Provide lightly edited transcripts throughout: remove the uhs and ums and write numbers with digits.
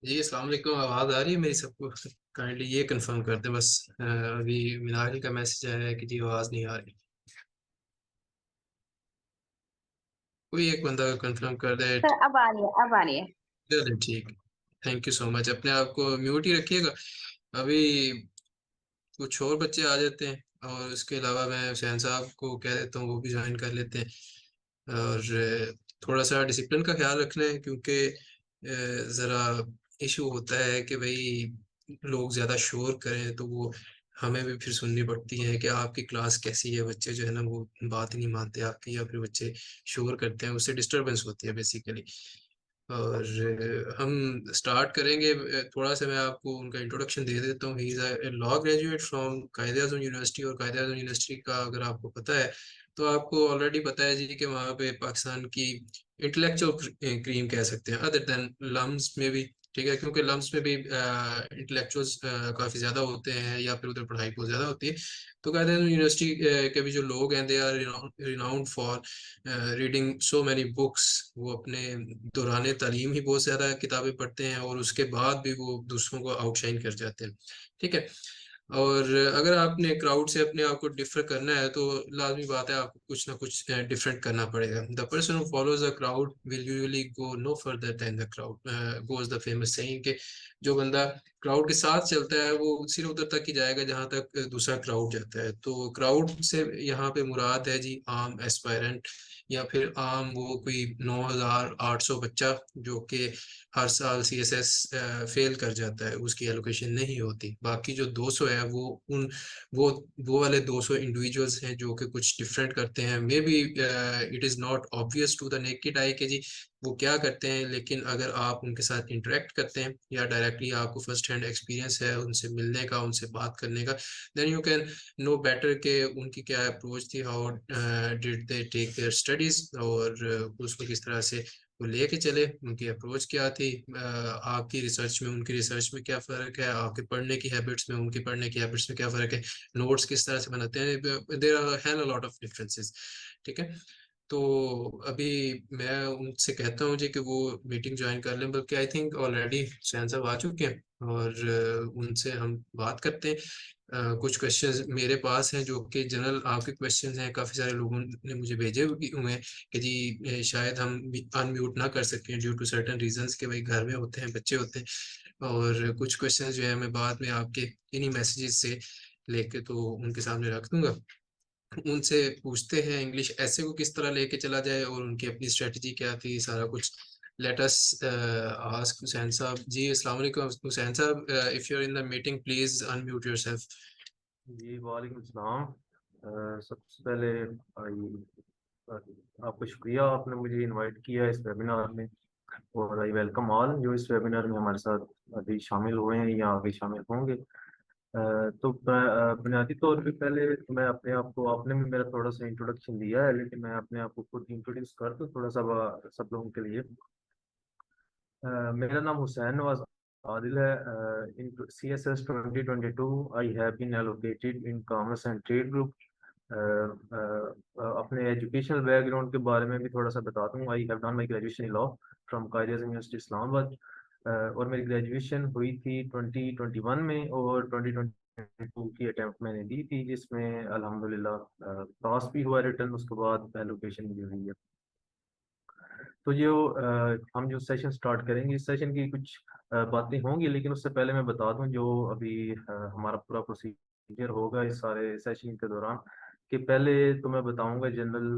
जी अस्सलाम वालेकुम। आवाज़ आ रही है मेरी सबको? काइंडली ये कंफर्म कर दें बस। अभी मिनारी का मैसेज आया है कि जी आवाज़ नहीं आ रही। कोई एक बंदा कंफर्म कर दे। सर अब आ रही है, अब आ रही है। चलिए ठीक। Thank you so much. अपने आप को म्यूट ही रखिएगा। अभी कुछ और बच्चे आ जाते हैं और उसके अलावा मैं हुसैन साहब को कह देता हूँ, वो भी ज्वाइन कर लेते हैं। और थोड़ा सा डिसिप्लिन का ख्याल रखना है क्योंकि ज़रा इशू होता है कि भाई लोग ज़्यादा शोर करें तो वो हमें भी फिर सुननी पड़ती है कि आपकी क्लास कैसी है। बच्चे जो है ना वो बात ही नहीं मानते आपकी, या फिर बच्चे शोर करते हैं, उससे डिस्टरबेंस होती है बेसिकली। और हम स्टार्ट करेंगे। थोड़ा सा मैं आपको उनका इंट्रोडक्शन दे देता हूँ। He is a law graduate from Quaid-e-Azam university. और कायदे-ए-आज़म यूनिवर्सिटी का अगर आपको पता है तो आपको ऑलरेडी पता है जी कि वहाँ पे पाकिस्तान की इंटेलेक्चुअल क्रीम कह सकते हैं, अदर देन लम्स में भी। ठीक है, क्योंकि लम्स में भी इंटेलेक्चुअल्स काफ़ी ज़्यादा होते हैं, या फिर उधर पढ़ाई बहुत ज़्यादा होती है। तो कायदे-ए-आज़म यूनिवर्सिटी के भी जो लोग हैं, they are renowned for reading so many books. वो अपने दौरान तालीम ही बहुत ज़्यादा किताबें पढ़ते हैं और उसके बाद भी वो दूसरों को आउटशाइन कर जाते हैं। ठीक है? और अगर आपने क्राउड से अपने आप को डिफर करना है तो लाज़मी बात है आपको कुछ ना कुछ डिफरेंट करना पड़ेगा। The person who follows the crowd will usually go no further than the crowd goes the famous saying कि जो बंदा क्राउड के साथ चलता है वो सिर्फ उधर तक ही जाएगा जहाँ तक दूसरा क्राउड जाता है। तो क्राउड से यहाँ पे मुराद है जी आम एस्पायरेंट, या फिर आम वो कोई 9,800 बच्चा जो कि हर साल सीएसएस फेल कर जाता है, उसकी एलोकेशन नहीं होती। बाकी जो 200 है वो उन वो वाले 200 इंडिविजुअल्स हैं जो कि कुछ डिफरेंट करते हैं। Maybe it is not obvious to the naked eye कि जी वो क्या करते हैं, लेकिन अगर आप उनके साथ इंटरेक्ट करते हैं या डायरेक्टली आपको फर्स्ट हैंड एक्सपीरियंस है उनसे मिलने का, उनसे बात करने का, then you can know better कि उनकी क्या अप्रोच थी, how did they take their studies, और उसको किस तरह से वो लेके चले, उनकी अप्रोच क्या थी। आपकी रिसर्च में उनकी रिसर्च में क्या फ़र्क है, आपके पढ़ने की हैबिट्स में उनकी पढ़ने की हैबिट्स में क्या फ़र्क है, नोट्स किस तरह से बनाते हैं। There are hell a lot of differences. ठीक है? तो अभी मैं उनसे कहता हूँ जी कि वो मीटिंग ज्वाइन कर लें, बल्कि आई थिंक ऑलरेडी सैन साहब आ चुके हैं और उनसे हम बात करते हैं। कुछ क्वेश्चंस मेरे पास हैं जो कि जनरल आपके क्वेश्चंस हैं। काफ़ी सारे लोगों ने मुझे भेजे हुए हैं कि जी शायद हम अनम्यूट ना कर सकें ड्यू टू सर्टेन रीजंस के भाई घर में होते हैं, बच्चे होते हैं। और कुछ क्वेश्चंस जो है मैं बाद में आपके इन्हीं मैसेजेस से लेके तो उनके सामने रख दूंगा। उनसे पूछते हैं इंग्लिश ऐसे को किस तरह लेके चला जाए और उनकी अपनी स्ट्रेटजी क्या थी, सारा कुछ। लेट अस आस्क हुसैन साहब। जी अस्सलाम वालेकुम हुसैन साहब, if you are in the meeting please unmute yourself. जी वालेकुम सलाम। सबसे पहले आपका शुक्रिया, आपने मुझे इनवाइट किया इस वेबिनार में। और आई वेलकम ऑल जो इस वेबिनार में हमारे साथ अभी शामिल हुए हैं या आगे शामिल होंगे। तो बुनियादी तौर पे पहले तो मैं अपने आप को, आपने भी मेरा थोड़ा सा इंट्रोडक्शन दिया है, लेकिन मैं अपने आप को खुद इंट्रोड्यूस कर दूं थोड़ा सा सब लोगों के लिए। मेरा नाम हुसैन नवाज आदिल है। In CSS 2022 I have been allocated in commerce and trade group. अपने एजुकेशनल बैकग्राउंड के बारे में भी थोड़ा सा बता दूं। I have done my graduation in law from Quaid university Islamabad. और मेरी ग्रेजुएशन हुई थी 2021 में, और 2022 की अटेम्प्ट मैंने दी थी, जिसमें अल्हम्दुलिल्लाह पास भी हुआ रिटर्न, उसके बाद एलोकेशन भी हुई है। तो हम जो सेशन स्टार्ट करेंगे, इस सेशन की कुछ बातें होंगी, लेकिन उससे पहले मैं बता दूं जो अभी हमारा पूरा प्रोसीजर होगा इस सारे सेशन के दौरान। कि पहले तो मैं बताऊंगा जनरल,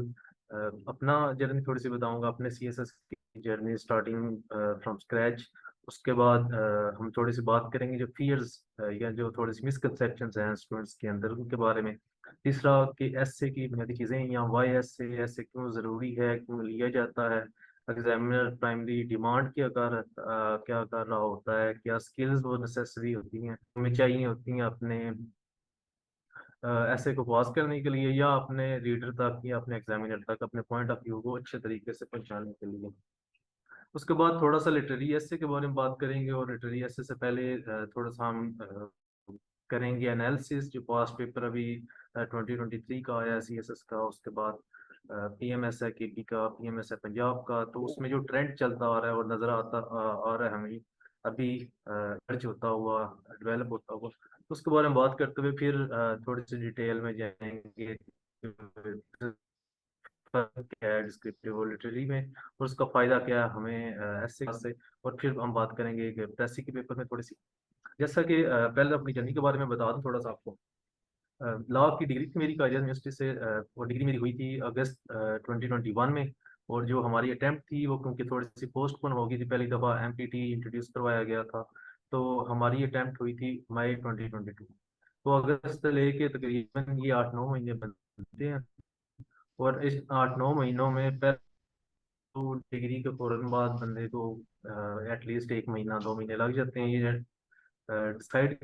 अपना जर्नी थोड़ी सी बताऊंगा, अपने CSS की जर्नी स्टार्टिंग फ्रॉम स्क्रैच। उसके बाद हम थोड़ी सी बात करेंगे जो फियर्स या जो थोड़ी सी मिसकंसेप्शंस हैं स्टूडेंट्स के अंदर, उनके बारे में। तीसरा कि एसए की बुनियादी चीज़ें, या वाई एसए क्यों ज़रूरी है, क्यों लिया जाता है, एग्जामिनर प्राइमरी डिमांड क्या कर रहा होता है, क्या स्किल्स वो नेसेसरी होती हैं, हमें चाहिए होती हैं अपने ऐसे को पास करने के लिए, या अपने रीडर तक या अपने एग्जामिनर तक अपने पॉइंट ऑफ व्यू को अच्छे तरीके से पहुंचाने के लिए। उसके बाद थोड़ा सा लिटरेरी एसे के बारे में बात करेंगे, और लिटरेरी एसे से पहले थोड़ा सा हम करेंगे एनालिसिस जो पास्ट पेपर अभी 2023 का आया CSS का। उसके बाद PMS है KP का, PMS है पंजाब का, तो उसमें जो ट्रेंड चलता आ रहा है और नज़र आ रहा है हमें अभी अर्ज होता हुआ, डेवलप होता हुआ, तो उसके बारे में बात करते हुए फिर थोड़ी सी डिटेल में जाएंगे क्या है डिस्क्रिप्टिव और लिटरेरी में, और उसका फ़ायदा क्या है हमें ऐसे से। और फिर हम बात करेंगे कि प्रेसी के पेपर में थोड़ी सी, जैसा कि पहले अपनी जर्नी के बारे में बता दूं थोड़ा सा आपको। लॉ की डिग्री थी मेरी कायदे यूनिवर्सिटी से, वो डिग्री मेरी हुई थी अगस्त 2021 में। और जो हमारी अटेम्प्ट थी वो क्योंकि थोड़ी सी पोस्टपोन हो गई थी, पहली दफ़ा MPT इंट्रोड्यूस करवाया गया था, तो हमारी अटेम्प्ट हुई थी मई 2022। तो अगस्त से लेके तकरीबन ये 8-9 महीने बनते हैं। और इस 8-9 महीनों में पहले तो डिग्री के फौरन बाद बंदे को एटलीस्ट 1 महीना 2 महीने लग जाते हैं ये डिसाइड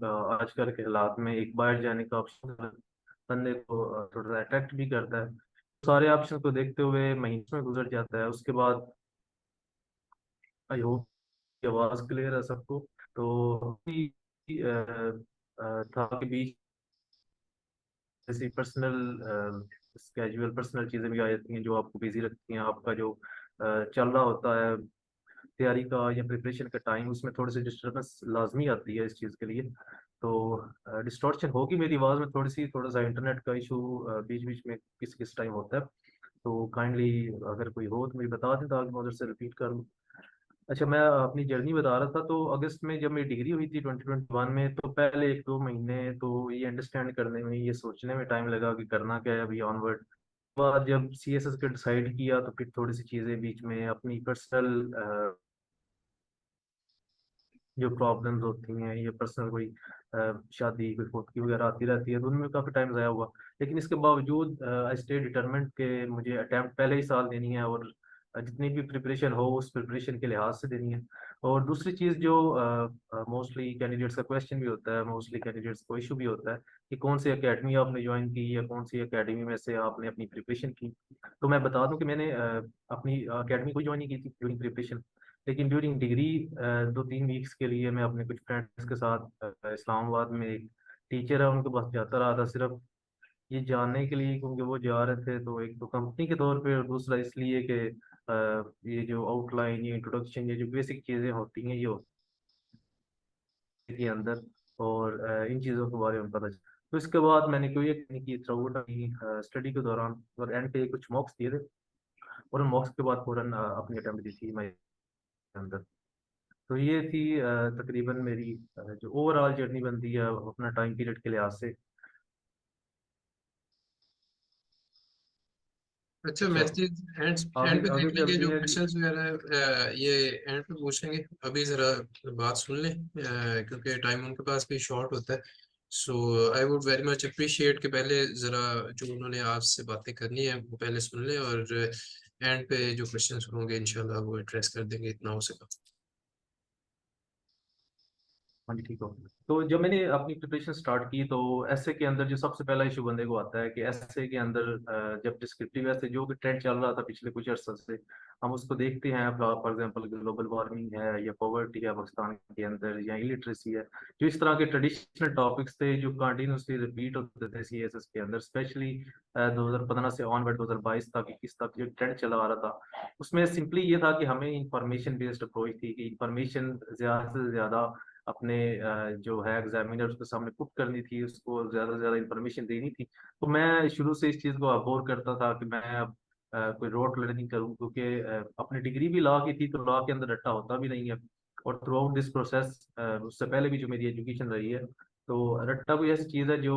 आजकल के हालात में एक बाहर जाने का ऑप्शन बंदे को थोड़ा सा अट्रैक्ट भी करता है। सारे ऑप्शन को देखते हुए महीने में गुजर जाता है। उसके बाद आई होप आवाज़ क्लियर है सबको। तो था कि बीच जैसे पर्सनल कैजुअल पर्सनल चीज़ें भी आ जाती हैं जो आपको बिजी रखती हैं। आपका जो चल रहा होता है तैयारी का या प्रिपरेशन का टाइम, उसमें थोड़ी सी डिस्टर्बेंस लाजमी आती है इस चीज़ के लिए। तो डिस्टॉर्शन होगी मेरी आवाज़ में थोड़ी सी, थोड़ा सा इंटरनेट का इशू बीच बीच में किस किस टाइम होता है। तो काइंडली अगर कोई हो तो मुझे बता दें ताकि मैं उधर से रिपीट कर लूँ। अच्छा, मैं अपनी जर्नी बता रहा था। तो अगस्त में जब मेरी डिग्री हुई थी 2021 में, तो पहले 1-2 महीने तो ये अंडरस्टैंड करने में, ये सोचने में टाइम लगा कि करना क्या है अभी ऑनवर्ड। बाद जब CSS का डिसाइड किया तो फिर थोड़ी सी चीज़ें बीच में अपनी पर्सनल जो प्रॉब्लम्स होती हैं, ये पर्सनल कोई शादी कोई फोटकी वगैरह आती रहती है, तो उनमें काफ़ी टाइम ज़ाया हुआ। लेकिन इसके बावजूद आई स्टे डिटरमेंट के मुझे अटैम्प्ट पहले ही साल देनी है, और जितनी भी प्रिपरेशन हो उस प्रिपरेशन के लिहाज से देनी है। और दूसरी चीज़ जो मोस्टली कैंडिडेट्स का क्वेश्चन भी होता है, मोस्टली कैंडिडेट्स को इशू भी होता है कि कौन सी एकेडमी आपने ज्वाइन की या कौन सी एकेडमी में से आपने अपनी प्रिपरेशन की। तो मैं बता दूं कि मैंने अपनी अकेडमी को ज्वाइन नहीं की थी ड्यूरिंग प्रिपरेशन। लेकिन ड्यूरिंग डिग्री 2-3 वीक्स के लिए मैं अपने कुछ फ्रेंड्स के साथ इस्लामाबाद में एक टीचर है उनके पास जाता रहा था, सिर्फ ये जानने के लिए क्योंकि वो जा रहे थे, तो एक तो कंपनी के तौर पे और दूसरा इसलिए कि ये जो आउटलाइन, ये इंट्रोडक्शन, ये जो बेसिक चीज़ें होती हैं ये होती थी अंदर, और इन चीज़ों के बारे में पता चला। तो इसके बाद मैंने कोई एक नहीं की थ्रू आउट अपनी स्टडी के दौरान, और एंड पे कुछ मॉक्स दिए थे, और उन मॉक्स के बाद फौरन अपनी अटेम्प्ट दी थी मैं अंदर। तो ये थी तकरीबन मेरी जो ओवरऑल जर्नी बनती है अपना टाइम पीरियड के लिहाज से। अच्छा, अच्छा, मैसेज एंड आगे एंड पे आगे देख लेंगे चलते जो हैं जी। क्वेश्चंस वगैरह है, ये एंड पे पूछ लेंगे। अभी जरा बात सुन लें, क्योंकि टाइम उनके पास भी शॉर्ट होता है। So I would very much appreciate कि पहले जरा जो उन्होंने आपसे बातें करनी है वो पहले सुन लें, और एंड पे जो क्वेश्चंस होंगे इंशाल्लाह वो एड्रेस कर देंगे, इतना हो सका। हाँ जी, ठीक हो। तो जब मैंने अपनी प्रिपरेशन स्टार्ट की तो एसए के अंदर जो सबसे पहला इशू बंदे को आता है कि एसए के अंदर जब डिस्क्रिप्टिव ऐसे जो भी ट्रेंड चल रहा था पिछले कुछ अर्से से, हम उसको देखते हैं। फॉर एग्जांपल ग्लोबल वार्मिंग है या पॉवर्टी है पाकिस्तान के अंदर या इलिटरेसी है, जो इस तरह के ट्रेडिशनल टॉपिक्स थे जो कंटिन्यूसली रिपीट होते थे CSS के अंदर, स्पेशली 2015 से ऑनवर्ड 2022 तक 21 तक जो ट्रेंड चला आ रहा था, उसमें सिंपली ये था कि हमें इंफॉर्मेशन बेस्ड अप्रोच थी कि इंफॉर्मेशन ज़्यादा से ज़्यादा अपने जो है एग्जामिनर उसके सामने पुट करनी थी, उसको ज़्यादा से ज़्यादा इंफॉर्मेशन देनी थी। तो मैं शुरू से इस चीज़ को अबोर करता था कि मैं अब कोई रोट लर्निंग करूँ, क्योंकि अपनी डिग्री भी लॉ की थी तो लॉ के अंदर रट्टा होता भी नहीं है। और थ्रू आउट दिस प्रोसेस, उससे पहले भी जो मेरी एजुकेशन रही है, तो रट्टा कोई ऐसी चीज़ है जो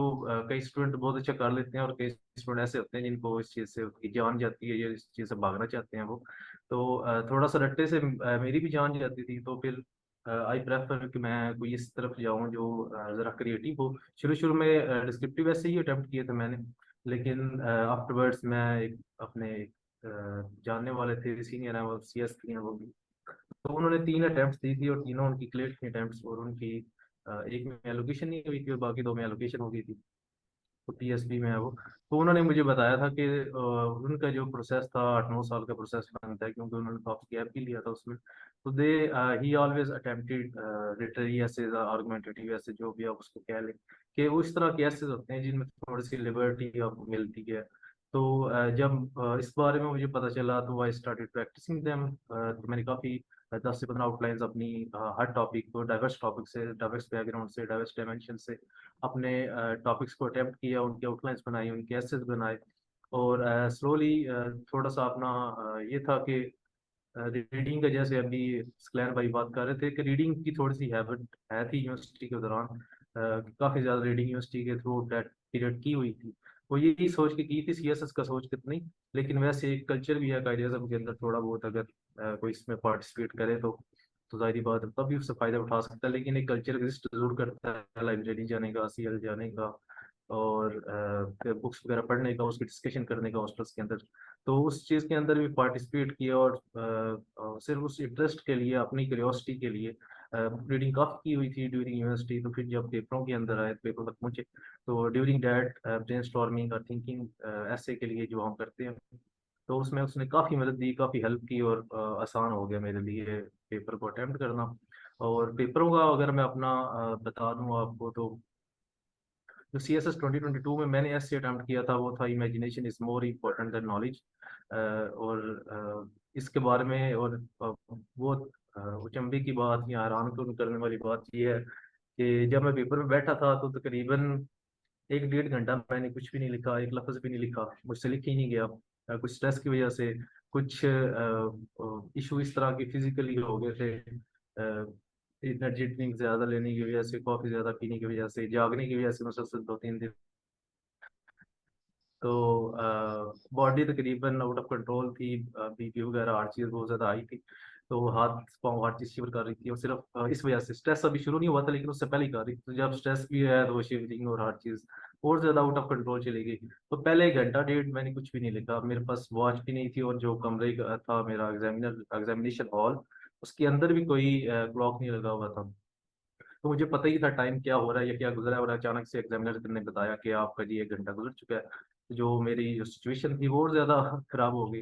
कई स्टूडेंट बहुत अच्छा कर लेते हैं और कई स्टूडेंट ऐसे होते हैं जिनको इस चीज़ से उनकी जान जाती है या इस चीज़ से भागना चाहते हैं वो। तो थोड़ा सा रट्टे से मेरी भी जान जाती थी, तो फिर आई प्रेफर कि मैं कोई इस तरफ जाऊं जो ज़रा क्रिएटिव हो। शुरू शुरू में डिस्क्रिप्टिव ऐसे ही अटेम्प्ट किए थे मैंने, लेकिन आफ्टरवर्ड्स मैं एक अपने जानने वाले थे सीनियर हैं, वो CS की हैं वो भी, तो उन्होंने 3 अटेम्प्ट दी थी और तीनों उनकी क्लियर थी अटेम्प्ट्स, और उनकी एक में एलोकेशन नहीं हुई थी और बाकी 2 में एलोकेशन हो गई थी। तो PSB में है वो। तो उन्होंने मुझे बताया था कि उनका जो प्रोसेस था 8-9 साल का प्रोसेस बनता है, क्योंकि उन्होंने काफी गैप भी लिया था उसमें। तो दे ही ऑलवेज अटेम्प्टेड लिटरेरी ऐसे, आर्गुमेंटेटिव ऐसे, जो भी आप उसको कह लें, कि वो इस तरह के ऐसे होते हैं जिनमें थोड़ी सी लिबर्टी आपको मिलती है। तो जब इस बारे में मुझे पता चला तो आई स्टार्टेड प्रैक्टिसिंग देम। तो मैंने काफ़ी 10 से 15 आउटलाइंस अपनी हर टॉपिक को डाइवर्स टॉपिक से, डाइवर्स बैकग्राउंड से, डाइवर्स डायमेंशन से अपने टॉपिक्स को अटेम्प्ट किया, उनके आउटलाइंस बनाई, उनके एसेस बनाए। और स्लोली थोड़ा सा अपना ये था कि रीडिंग का, जैसे अभी स्क्लैन भाई बात कर रहे थे कि रीडिंग की थोड़ी सी हैबिट है थी यूनिवर्सिटी के दौरान। काफ़ी ज़्यादा रीडिंग यूनिवर्सिटी के थ्रू दैट पीरियड की हुई थी। वो यही सोच के की थी, सीएसएस का सोच कितनी, लेकिन वैसे एक कल्चर भी है कायदेज़म के अंदर थोड़ा बहुत, अगर कोई इसमें पार्टिसिपेट करे तो जाहिर बात है तभी उससे फ़ायदा उठा सकता है। लेकिन एक कल्चर एग्जिस्ट जरूर करता है लाइब्रेरी जाने का, सीएल जाने का, और फिर बुक्स वगैरह पढ़ने का, उसकी डिस्कशन करने का हॉस्टल्स के अंदर। तो उस चीज़ के अंदर भी पार्टिसिपेट किया, और सिर्फ उस इंटरेस्ट के लिए, अपनी क्यूरियोसिटी के लिए रीडिंग काफ़ी की हुई थी ड्यूरिंग यूनिवर्सिटी। तो फिर जब पेपरों के अंदर आए, पेपर तक पहुंचे, तो ड्यूरिंग दैट ब्रेनस्टॉर्मिंग और थिंकिंग ऐसे के लिए जो हम करते हैं, तो उसमें उसने काफ़ी मदद दी, काफ़ी हेल्प की, और आसान हो गया मेरे लिए पेपर को अटेम्प्ट करना। और पेपरों का अगर मैं अपना बता दूं आपको, तो जो सी एस एस 2022 में मैंने ऐसे अटेम्प्ट किया था वो था imagination is more important than knowledge. और इसके बारे में, और वो अचंभे की बात या हैरान करने वाली बात ये है कि जब मैं पेपर में बैठा था तो तकरीबन 1 डेढ़ घंटा मैंने कुछ भी नहीं लिखा, एक लफ्ज भी नहीं लिखा, मुझसे लिख ही नहीं गया। कुछ स्ट्रेस की वजह से, कुछ इशू इस तरह के फिजिकली हो गए थे, एनर्जी ड्रिंक ज्यादा लेने की वजह से, कॉफी ज्यादा पीने की वजह से, जागने की वजह से मुसलसल 2 3 दिन। तो बॉडी तकरीबन आउट ऑफ कंट्रोल थी, बीपी वगैरह हर चीज़ बहुत ज़्यादा आई थी। तो हाथ पाँव हर चीज़ शिवर कर रही थी, और सिर्फ इस वजह से स्ट्रेस अभी शुरू नहीं हुआ था, लेकिन उससे पहले ही कर रही थी। तो जब स्ट्रेस भी है तो वो शिवरिंग और हर चीज़ और ज़्यादा आउट ऑफ कंट्रोल चली गई। तो पहले 1 घंटा 1.5 मैंने कुछ भी नहीं लिखा, मेरे पास वॉच भी नहीं थी, और जो कमरे का था मेरा एग्जामिनेशन हॉल, उसके अंदर भी कोई क्लॉक नहीं लगा हुआ था। तो मुझे पता ही था टाइम क्या हो रहा है या क्या गुजरा है, और अचानक से एग्जामिनर ने बताया कि आपका जी 1 घंटा गुजर चुका है। जो मेरी जो सिचुएशन थी वो और ज़्यादा खराब हो गई।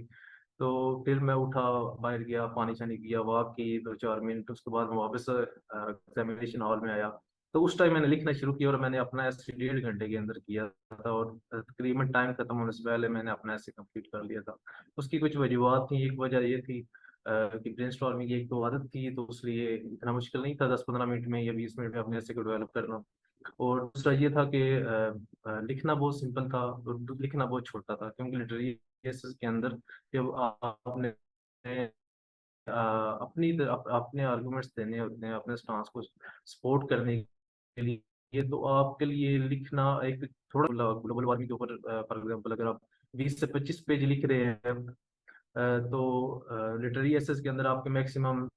तो फिर मैं उठा, बाहर गया, पानी शानी पिया, वॉक की 2 4 मिनट, उसके बाद मैं वापस एग्जामिनेशन हॉल में आया। तो उस टाइम मैंने लिखना शुरू किया, और मैंने अपना ऐसे 1.5 घंटे के अंदर किया था, और तकरीबन टाइम खत्म होने से पहले मैंने अपना ऐसे कंप्लीट कर लिया था। उसकी कुछ वजूहत थी, एक वजह ये थी कि ब्रेनस्टॉर्मिंग की एक तो आदत थी, तो इसलिए इतना मुश्किल नहीं था 10 15 मिनट में या 20 मिनट में अपने ऐसे को डेवलप करना। और दूसरा ये था कि लिखना बहुत सिंपल था, और लिखना बहुत छोटा था, क्योंकि लिटरेरी के अंदर जब आपने अपने आर्गुमेंट्स देने होते हैं, अपने स्टांस को सपोर्ट करने के लिए, ये तो आपके लिए लिखना एक थोड़ा, ग्लोबल वार्मिंग के ऊपर फॉर एग्जांपल अगर आप 20 से 25 पेज लिख रहे हैं, तो लिटरेरी एसेस के अंदर आपके मैक्सिमम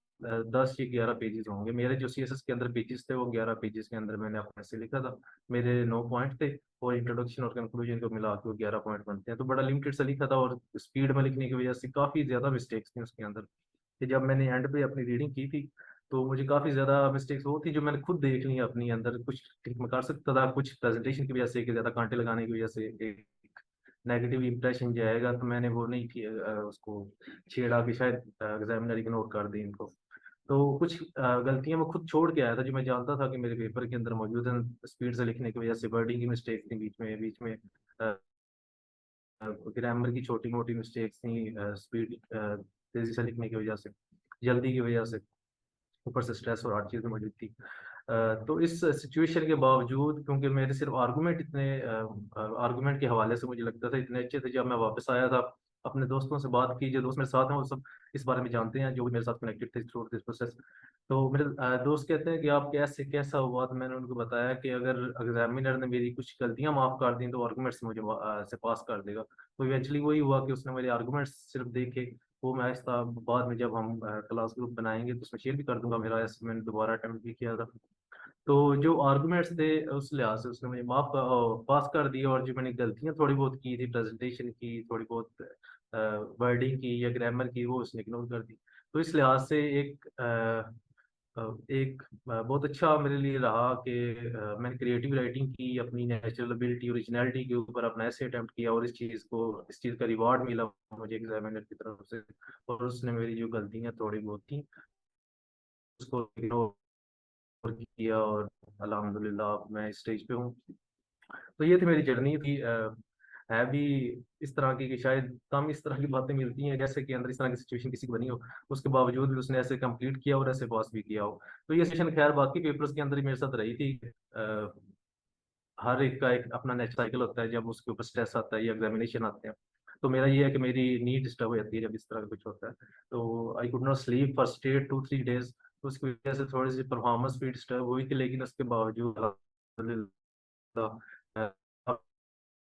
10 या 11 पेजेस होंगे। मेरे जो सी एस एस के अंदर पेजेस थे वो 11 पेजेस के अंदर मैंने अपने से लिखा था। मेरे 9 पॉइंट थे, और इंट्रोडक्शन और कंक्लूजन को मिला के वो 11 पॉइंट बनते हैं। तो बड़ा लिमिटेड सा लिखा था, और स्पीड में लिखने की वजह से काफ़ी ज़्यादा मिस्टेक्स थी उसके अंदर। कि जब मैंने एंड पे अपनी रीडिंग की थी, तो मुझे काफ़ी ज़्यादा मिस्टेक्स वो थी जो मैंने खुद देख ली अपनी अंदर। कुछ ठीक मैं कर सकता था, कुछ प्रेजेंटेशन की वजह से, कि ज़्यादा कांटे लगाने की वजह से एक नेगेटिव इंप्रेशन जाएगा, तो मैंने वो नहीं किया, उसको छेड़ा कि शायद एग्जामिनर इग्नोर कर दे इनको। तो कुछ गलतियां मैं खुद छोड़ के आया था जो मैं जानता था कि मेरे पेपर के अंदर मौजूद हैं। स्पीड से लिखने की वजह से वर्डिंग की मिस्टेक थी, बीच में ग्रामर की छोटी मोटी मिस्टेक्स थी, स्पीड तेजी से लिखने की वजह से, जल्दी की वजह से, ऊपर से स्ट्रेस और हर चीज़ मौजूद थी। तो इस सिचुएशन के बावजूद, क्योंकि मेरे सिर्फ आर्गुमेंट इतने आर्गुमेंट के हवाले से मुझे लगता था इतने अच्छे थे, जब मैं वापस आया था अपने दोस्तों से बात की, जो दोस्त मेरे साथ हैं वो सब इस बारे में जानते हैं, जो भी मेरे साथ कनेक्टेड थे थ्रू दिस प्रोसेस। तो मेरे दोस्त कहते हैं कि आप कैसा हुआ, तो मैंने उनको बताया कि अगर एग्जामिनर ने मेरी कुछ गलतियां माफ कर दी तो आर्गुमेंट्स मुझे से पास कर देगा। तो इवेंचुअली वही हुआ कि उसने मेरे आर्गुमेंट्स सिर्फ देखे। वो मैं आहिस्ता बाद में जब हम क्लास ग्रुप बनाएंगे तो उसमें शेयर भी कर दूंगा, मेरा ऐसे मैंने दोबारा अटेम्प्ट भी किया था। तो जो आर्गुमेंट्स थे उस लिहाज से उसने मुझे पास कर दिया, और जो मैंने गलतियां थोड़ी बहुत की थी, प्रेजेंटेशन की, थोड़ी बहुत वर्डिंग की या ग्रामर की, वो उसने इग्नोर कर दी। तो इस लिहाज से बहुत अच्छा मेरे लिए रहा कि मैंने क्रिएटिव राइटिंग की, अपनी नेचुरल एबिलिटी, ओरिजिनलिटी के ऊपर अपना ऐसे अटेम्प्ट किया, और इस चीज़ का रिवार्ड मिला मुझे एग्जामिनर की तरफ से। और उसने मेरी जो गलतियां थोड़ी बहुत थी उसको किया और अल्हम्दुलिल्लाह मैं इस स्टेज पे हूँ। तो ये थी मेरी जर्नी थी। है भी इस तरह की कि शायद कम इस तरह की बातें मिलती हैं, जैसे कि अंदर इस तरह की सिचुएशन किसी की बनी हो, उसके बावजूद भी उसने ऐसे कंप्लीट किया और ऐसे पास भी किया हो। तो ये सेशन खैर बाकी पेपर्स के अंदर ही मेरे साथ रही थी। अ, हर एक का एक अपना नेक्स्ट साइकिल होता है, जब उसके ऊपर स्ट्रेस आता है या एग्जामिनेशन आते हैं। तो मेरा ये है कि मेरी नींद डिस्टर्ब हो जाती है जब इस तरह का कुछ होता है। तो I could not sleep for state 2-3 days. तो उसकी वजह से थोड़ी सी परफॉर्मेंस भी डिस्टर्ब हुई थी, लेकिन उसके बावजूद अल्हम्दुलिल्लाह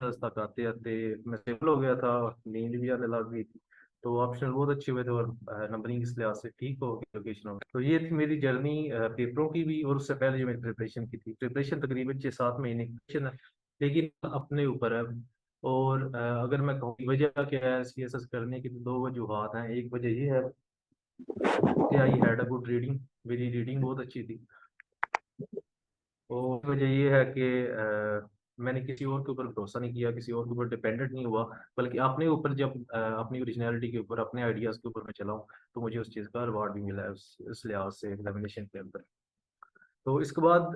तक आते आते मैं स्टेबल हो गया था और नींद भी आने लग गई थी। तो ऑप्शन बहुत अच्छे हुए थे और नंबरिंग इस लिहाज से ठीक हो गई लोकेशन हो। तो ये थी मेरी जर्नी पेपरों की भी, और उससे पहले जो मेरी प्रिपरेशन की थी। प्रिपरेशन तकरीबन 6-7 महीने की preparation है, लेकिन अपने ऊपर है। और अगर मैं कहूँ वजह क्या है CSS करने की, तो दो वजूहत हैं। एक वजह ये है कि I had a good reading, मेरी रीडिंग बहुत अच्छी थी। और वजह ये है कि मैंने किसी और के ऊपर भरोसा नहीं किया, किसी और के ऊपर डिपेंडेंट नहीं हुआ, बल्कि अपने ऊपर जब अपनी ओरिजिनलिटी के ऊपर, अपने आइडियाज़ के ऊपर मैं चला हूँ, तो मुझे उस चीज़ का रिवार्ड भी मिला है उस लिहाज से एग्जामिनेशन के अंदर। तो इसके बाद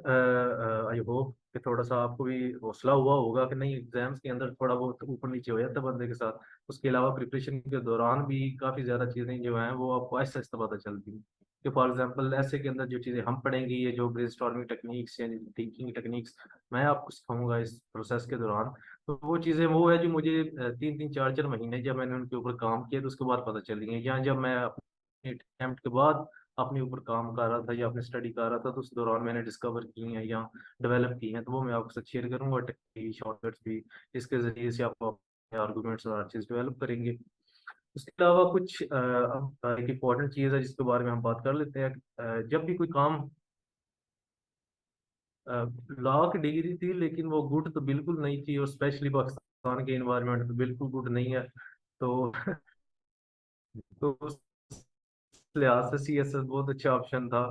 आई होप कि थोड़ा सा आपको भी हौसला हुआ होगा कि नहीं, एग्जाम्स के अंदर थोड़ा बहुत ऊपर नीचे हो जाता है बंदे के साथ। उसके अलावा प्रिपरेशन के दौरान भी काफ़ी ज़्यादा चीज़ें जो हैं वो आपको आहिस्ता आहिस्ता पता चलती हैं। कि फॉर एग्जांपल ऐसे के अंदर जो चीज़ें हम पढ़ेंगे, ये जो ब्रेनस्टॉर्मिंग टेक्निक्स या थिंकिंग टेक्निक्स मैं आपको सिखाऊंगा इस प्रोसेस के दौरान, तो वो चीज़ें वो है जो मुझे 3-3 4-4 महीने जब मैंने उनके ऊपर काम किया तो उसके बाद पता चली हैं, या जब मैं अपने अटेम्प्ट के बाद अपने ऊपर काम कर रहा था या अपने स्टडी कर रहा था, तो उस दौरान मैंने डिस्कवर की हैं या डेवलप की हैं, तो वो मैं आपके साथ शेयर करूंगा। टेक्निक शॉर्टकट्स भी, इसके ज़रिए से आप अपने आर्गूमेंट्स और हर चीज़ डेवलप करेंगे। उसके अलावा कुछ एक इम्पॉर्टेंट चीज़ है जिसके बारे में हम बात कर लेते हैं। जब भी कोई काम, लॉ की डिग्री थी लेकिन वो गुड तो बिल्कुल नहीं थी, और स्पेशली पाकिस्तान के इन्वायरमेंट तो बिल्कुल गुड नहीं है। तो तो उस लिहाज से CSS बहुत अच्छा ऑप्शन था।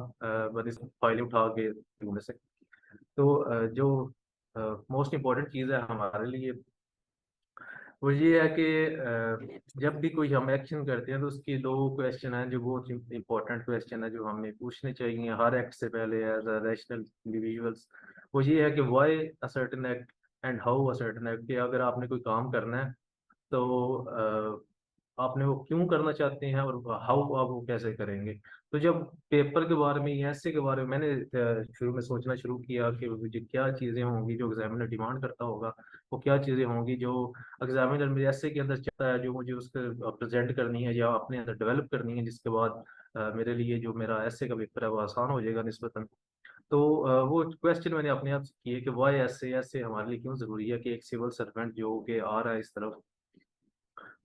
बस फाइल उठा के ढूंढने से। तो जो मोस्ट इम्पोर्टेंट चीज़ है हमारे लिए, वो ये है कि जब भी कोई हम एक्शन करते हैं तो उसकी दो क्वेश्चन हैं जो बहुत इंपॉर्टेंट क्वेश्चन है, जो हमें पूछने चाहिए हर एक्ट से पहले एज अ रैशनल इंडिविजुअल्स। वो ये है कि why a certain act and how a certain act. कि अगर आपने कोई काम करना है तो आपने वो क्यों करना चाहते हैं और हाउ आप वो कैसे करेंगे। तो जब पेपर के बारे में या ऐसे के बारे में मैंने शुरू में सोचना शुरू किया कि मुझे क्या चीज़ें होंगी जो एग्जामिनर डिमांड करता होगा, वो क्या चीज़ें होंगी जो एग्जामिनर मेरे ऐसे के अंदर चाहता है, जो मुझे उसके प्रेजेंट करनी है या अपने अंदर डेवलप करनी है, जिसके बाद मेरे लिए जो मेरा ऐसे का पेपर है वो आसान हो जाएगा निस्बतन। तो वो क्वेश्चन मैंने अपने आप से किए कि वाई ऐसे ऐसे हमारे लिए क्यों ज़रूरी है कि एक सिविल सर्वेंट जो कि आ रहा है इस तरफ,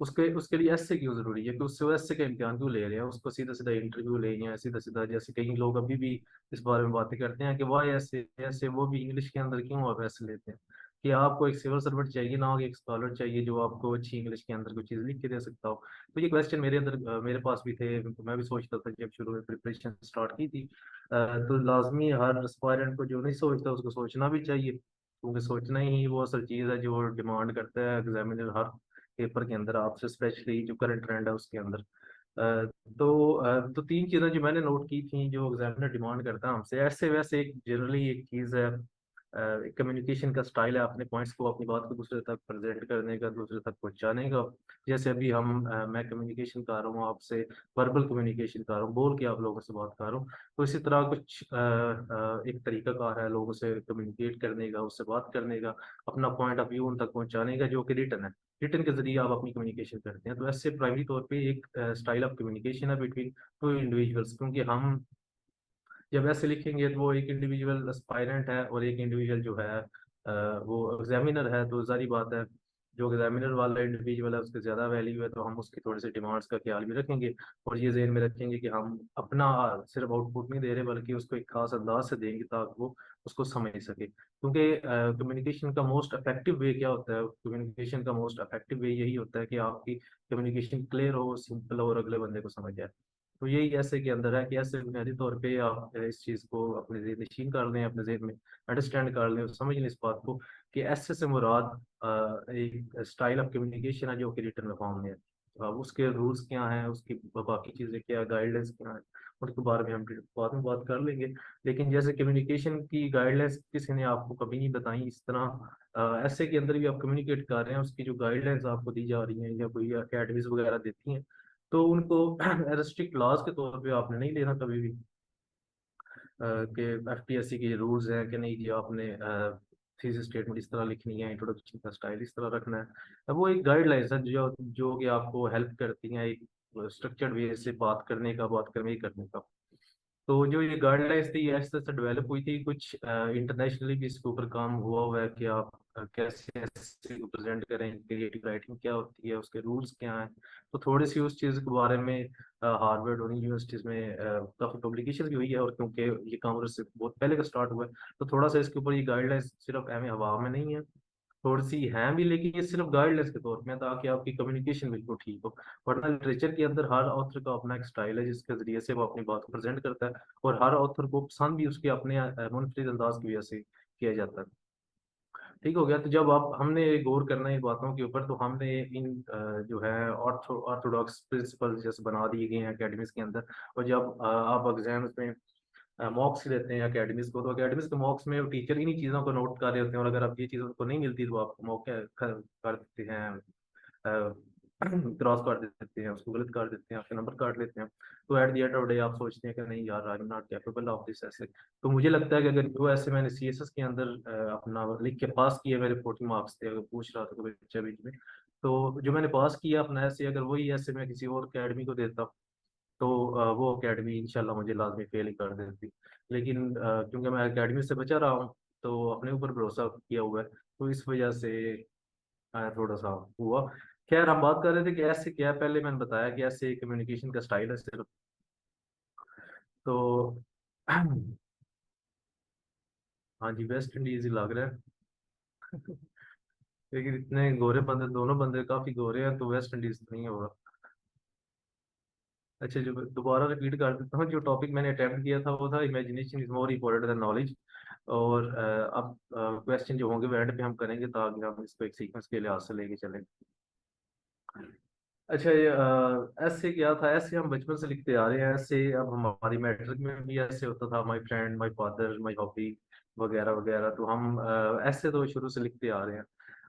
उसके उसके लिए एसए क्यों जरूरी है, कि उससे एसए का इम्तिहान क्यों ले रहे हैं, उसको सीधा सीधा इंटरव्यू ले या सीधा सीधा, जैसे कई लोग अभी भी इस बारे में बातें करते हैं कि वाह ऐसे ऐसे वो भी इंग्लिश के अंदर क्यों आप ऐसे लेते हैं। कि आपको एक सिविल सर्वेंट चाहिए ना, कि एक स्कॉलर चाहिए जो आपको अच्छी इंग्लिश के अंदर कोई चीज़ लिख के दे सकता हो। तो ये क्वेश्चन मेरे अंदर मेरे पास भी थे, तो मैं भी सोचता था जब शुरू में प्रिपरेशन स्टार्ट की थी। तो लाजमी हर एस्पायरेंट को जो नहीं सोचता उसको सोचना भी चाहिए, क्योंकि सोचना ही वो असल चीज़ है जो डिमांड करता है एग्जामिनर हर पेपर के अंदर आपसे, स्पेशली जो करंट ट्रेंड है उसके अंदर। तो तीन चीज़ें जो मैंने नोट की थी जो एग्जामिनर डिमांड करता है हमसे, ऐसे वैसे एक जनरली एक चीज़ है, कम्युनिकेशन का स्टाइल है, अपने पॉइंट्स को अपनी बात को दूसरे तक प्रेजेंट करने का, दूसरे तक पहुंचाने का। जैसे अभी मैं कम्युनिकेशन कर रहा हूँ आपसे, वर्बल कम्युनिकेशन कर रहा हूँ, बोल के आप लोगों से बात कर रहा हूँ। तो इसी तरह कुछ एक तरीका कार है लोगों से कम्युनिकेट करने का, उससे बात करने का, अपना पॉइंट ऑफ व्यू उन तक पहुंचाने का, जो कि रिटर्न है। रिटर्न के जरिए आप अपनी कम्युनिकेशन करते हैं। तो ऐसे प्राइमरी तौर पे एक स्टाइल ऑफ कम्युनिकेशन है बिटवीन टू इंडिविजुअल्स, क्योंकि हम जब ऐसे लिखेंगे तो वो एक इंडिविजुअल एस्पायरेंट है और एक इंडिविजुअल जो है वो एग्जामिनर है। तो जारी बात है, जो एग्जामिनर वाला इंडिविजुअल है उसके ज़्यादा वैल्यू है, तो हम उसकी थोड़ी सी डिमांड्स का ख्याल भी रखेंगे। और ये जहन में रखेंगे कि हम अपना सिर्फ आउटपुट नहीं दे रहे, बल्कि उसको एक खास अंदाज से देंगे ताकि वो उसको समझ सके। क्योंकि कम्युनिकेशन का मोस्ट इफेक्टिव वे क्या होता है, कम्युनिकेशन का मोस्ट इफेक्टिव वे यही होता है कि आपकी कम्युनिकेशन क्लियर हो, सिंपल हो और अगले बंदे को समझ आए। तो यही ऐसे के अंदर है कि ऐसे बुनियादी तौर पे आप इस चीज़ को अपने ज़हन नशीन कर लें, अपने ज़हन में अंडरस्टैंड कर लें और समझ लें इस बात को कि ऐसे से मुराद एक स्टाइल ऑफ कम्युनिकेशन है जो कि रिटर्न में फॉर्म में है। अब उसके रूल्स क्या हैं, उसकी बाकी चीज़ें क्या, गाइडलाइंस क्या हैं, उनके बारे में हम बाद में बात कर लेंगे। लेकिन जैसे कम्युनिकेशन की गाइडलाइंस किसी ने आपको कभी नहीं बताई इस तरह, ऐसे के अंदर भी आप कम्युनिकेट कर रहे हैं, उसकी जो गाइडलाइंस आपको दी जा रही हैं या कोई अकेडमीज वगैरह देती हैं, तो उनको रेस्ट्रिक्ट लॉज के तौर पे आपने नहीं लेना कभी भी, कि एफपीएससी के रूल्स हैं कि नहीं जी आपने थीसिस स्टेटमेंट इस तरह लिखनी है, इंट्रोडक्शन का स्टाइल इस तरह रखना है। अब वो एक गाइडलाइंस है जो जो कि आपको हेल्प करती हैं एक स्ट्रक्चर्ड वे से बात करने का, बात करने करने का। तो जो ये गाइडलाइंस थी ये ऐसे ऐसे डेवलप हुई थी, कुछ इंटरनेशनली भी इसके ऊपर काम हुआ है कि आप कैसे ऐसे प्रेजेंट करें, क्रिएटिव राइटिंग क्या होती है, उसके रूल्स क्या हैं। तो थोड़ी सी उस चीज़ के बारे में हार्वर्ड और यूनिवर्सिटीज में काफ़ी पब्लिकेशन भी हुई है, और क्योंकि ये कॉमर्स से बहुत पहले का स्टार्ट हुआ है, तो थोड़ा सा इसके ऊपर ये गाइडलाइंस सिर्फ एम हवा में नहीं है, थोड़ी सी हैं भी, लेकिन ये सिर्फ गाइडलाइंस के तौर पे है ताकि आपकी कम्युनिकेशन बिल्कुल ठीक हो। वरना लिटरेचर के अंदर हर ऑथर का अपना एक स्टाइल है जिसके जरिए से वो अपनी बात को प्रेजेंट करता है, और हर ऑथर को पसंद भी उसके अपने मुनफरिद अंदाज की वजह से किया जाता है। ठीक हो गया। तो जब आप हमने गौर करना है इन बातों के ऊपर, तो हमने इन जो है ऑर्थोडॉक्स प्रिंसिपल जैसे बना दिए गए हैं अकेडमीज के अंदर। और जब आप एग्जाम्स में मॉक्स लेते हैं अकेडमीज को, तो अकेडमीज के मॉक्स में टीचर इन्हीं चीज़ों को नोट कर रहे होते हैं, और अगर आप ये चीज़ उनको नहीं मिलती तो आप मौके कर देते हैं, क्रॉस कर देते हैं, उसको गलत कर देते हैं, आपके नंबर काट लेते हैं। तो at the end of day आप सोचते हैं कि नहीं यार, I am not capable of this ऐसे। तो मुझे लगता है कि अगर वो ऐसे मैंने सीएसएस के अंदर अपना लिख के पास किया, मेरे 40 मार्क्स थे, अगर पूछ रहा था कोई बच्चा बीच में, तो जो मैंने पास किया अपना ऐसे, अगर वही ऐसे मैं किसी और अकेडमी को देता, तो वो अकेडमी इंशाल्लाह मुझे लाजमी फेल ही कर देती। लेकिन क्योंकि मैं अकेडमी से बचा रहा हूँ, तो अपने ऊपर भरोसा किया हुआ है, तो इस वजह से थोड़ा सा हुआ। खैर, हम बात कर रहे थे कि ऐसे क्या है, पहले मैंने बताया कि ऐसे कम्युनिकेशन का स्टाइल है सिर्फ। तो हाँ जी, वेस्ट इंडीज ही लग रहा है। लेकिन इतने गोरे बंदे, दोनों बंदे काफी गोरे हैं, तो वेस्ट इंडीज तो नहीं होगा। अच्छा, जो दोबारा रिपीट कर देता हूँ, जो टॉपिक मैंने अटेम्प्ट किया था वो था imagination is more important than knowledge. और अब क्वेश्चन जो होंगे वो एंड पे हम करेंगे, ताकि हम इसको एक सीक्वेंस के लिहाज से लेके चलें। अच्छा, ये ऐसे क्या था, ऐसे हम बचपन से लिखते आ रहे हैं ऐसे। अब हमारी मैट्रिक में भी ऐसे होता था, my friend, my father, my hobby वगैरह वगैरह। तो हम ऐसे तो शुरू से लिखते आ रहे हैं।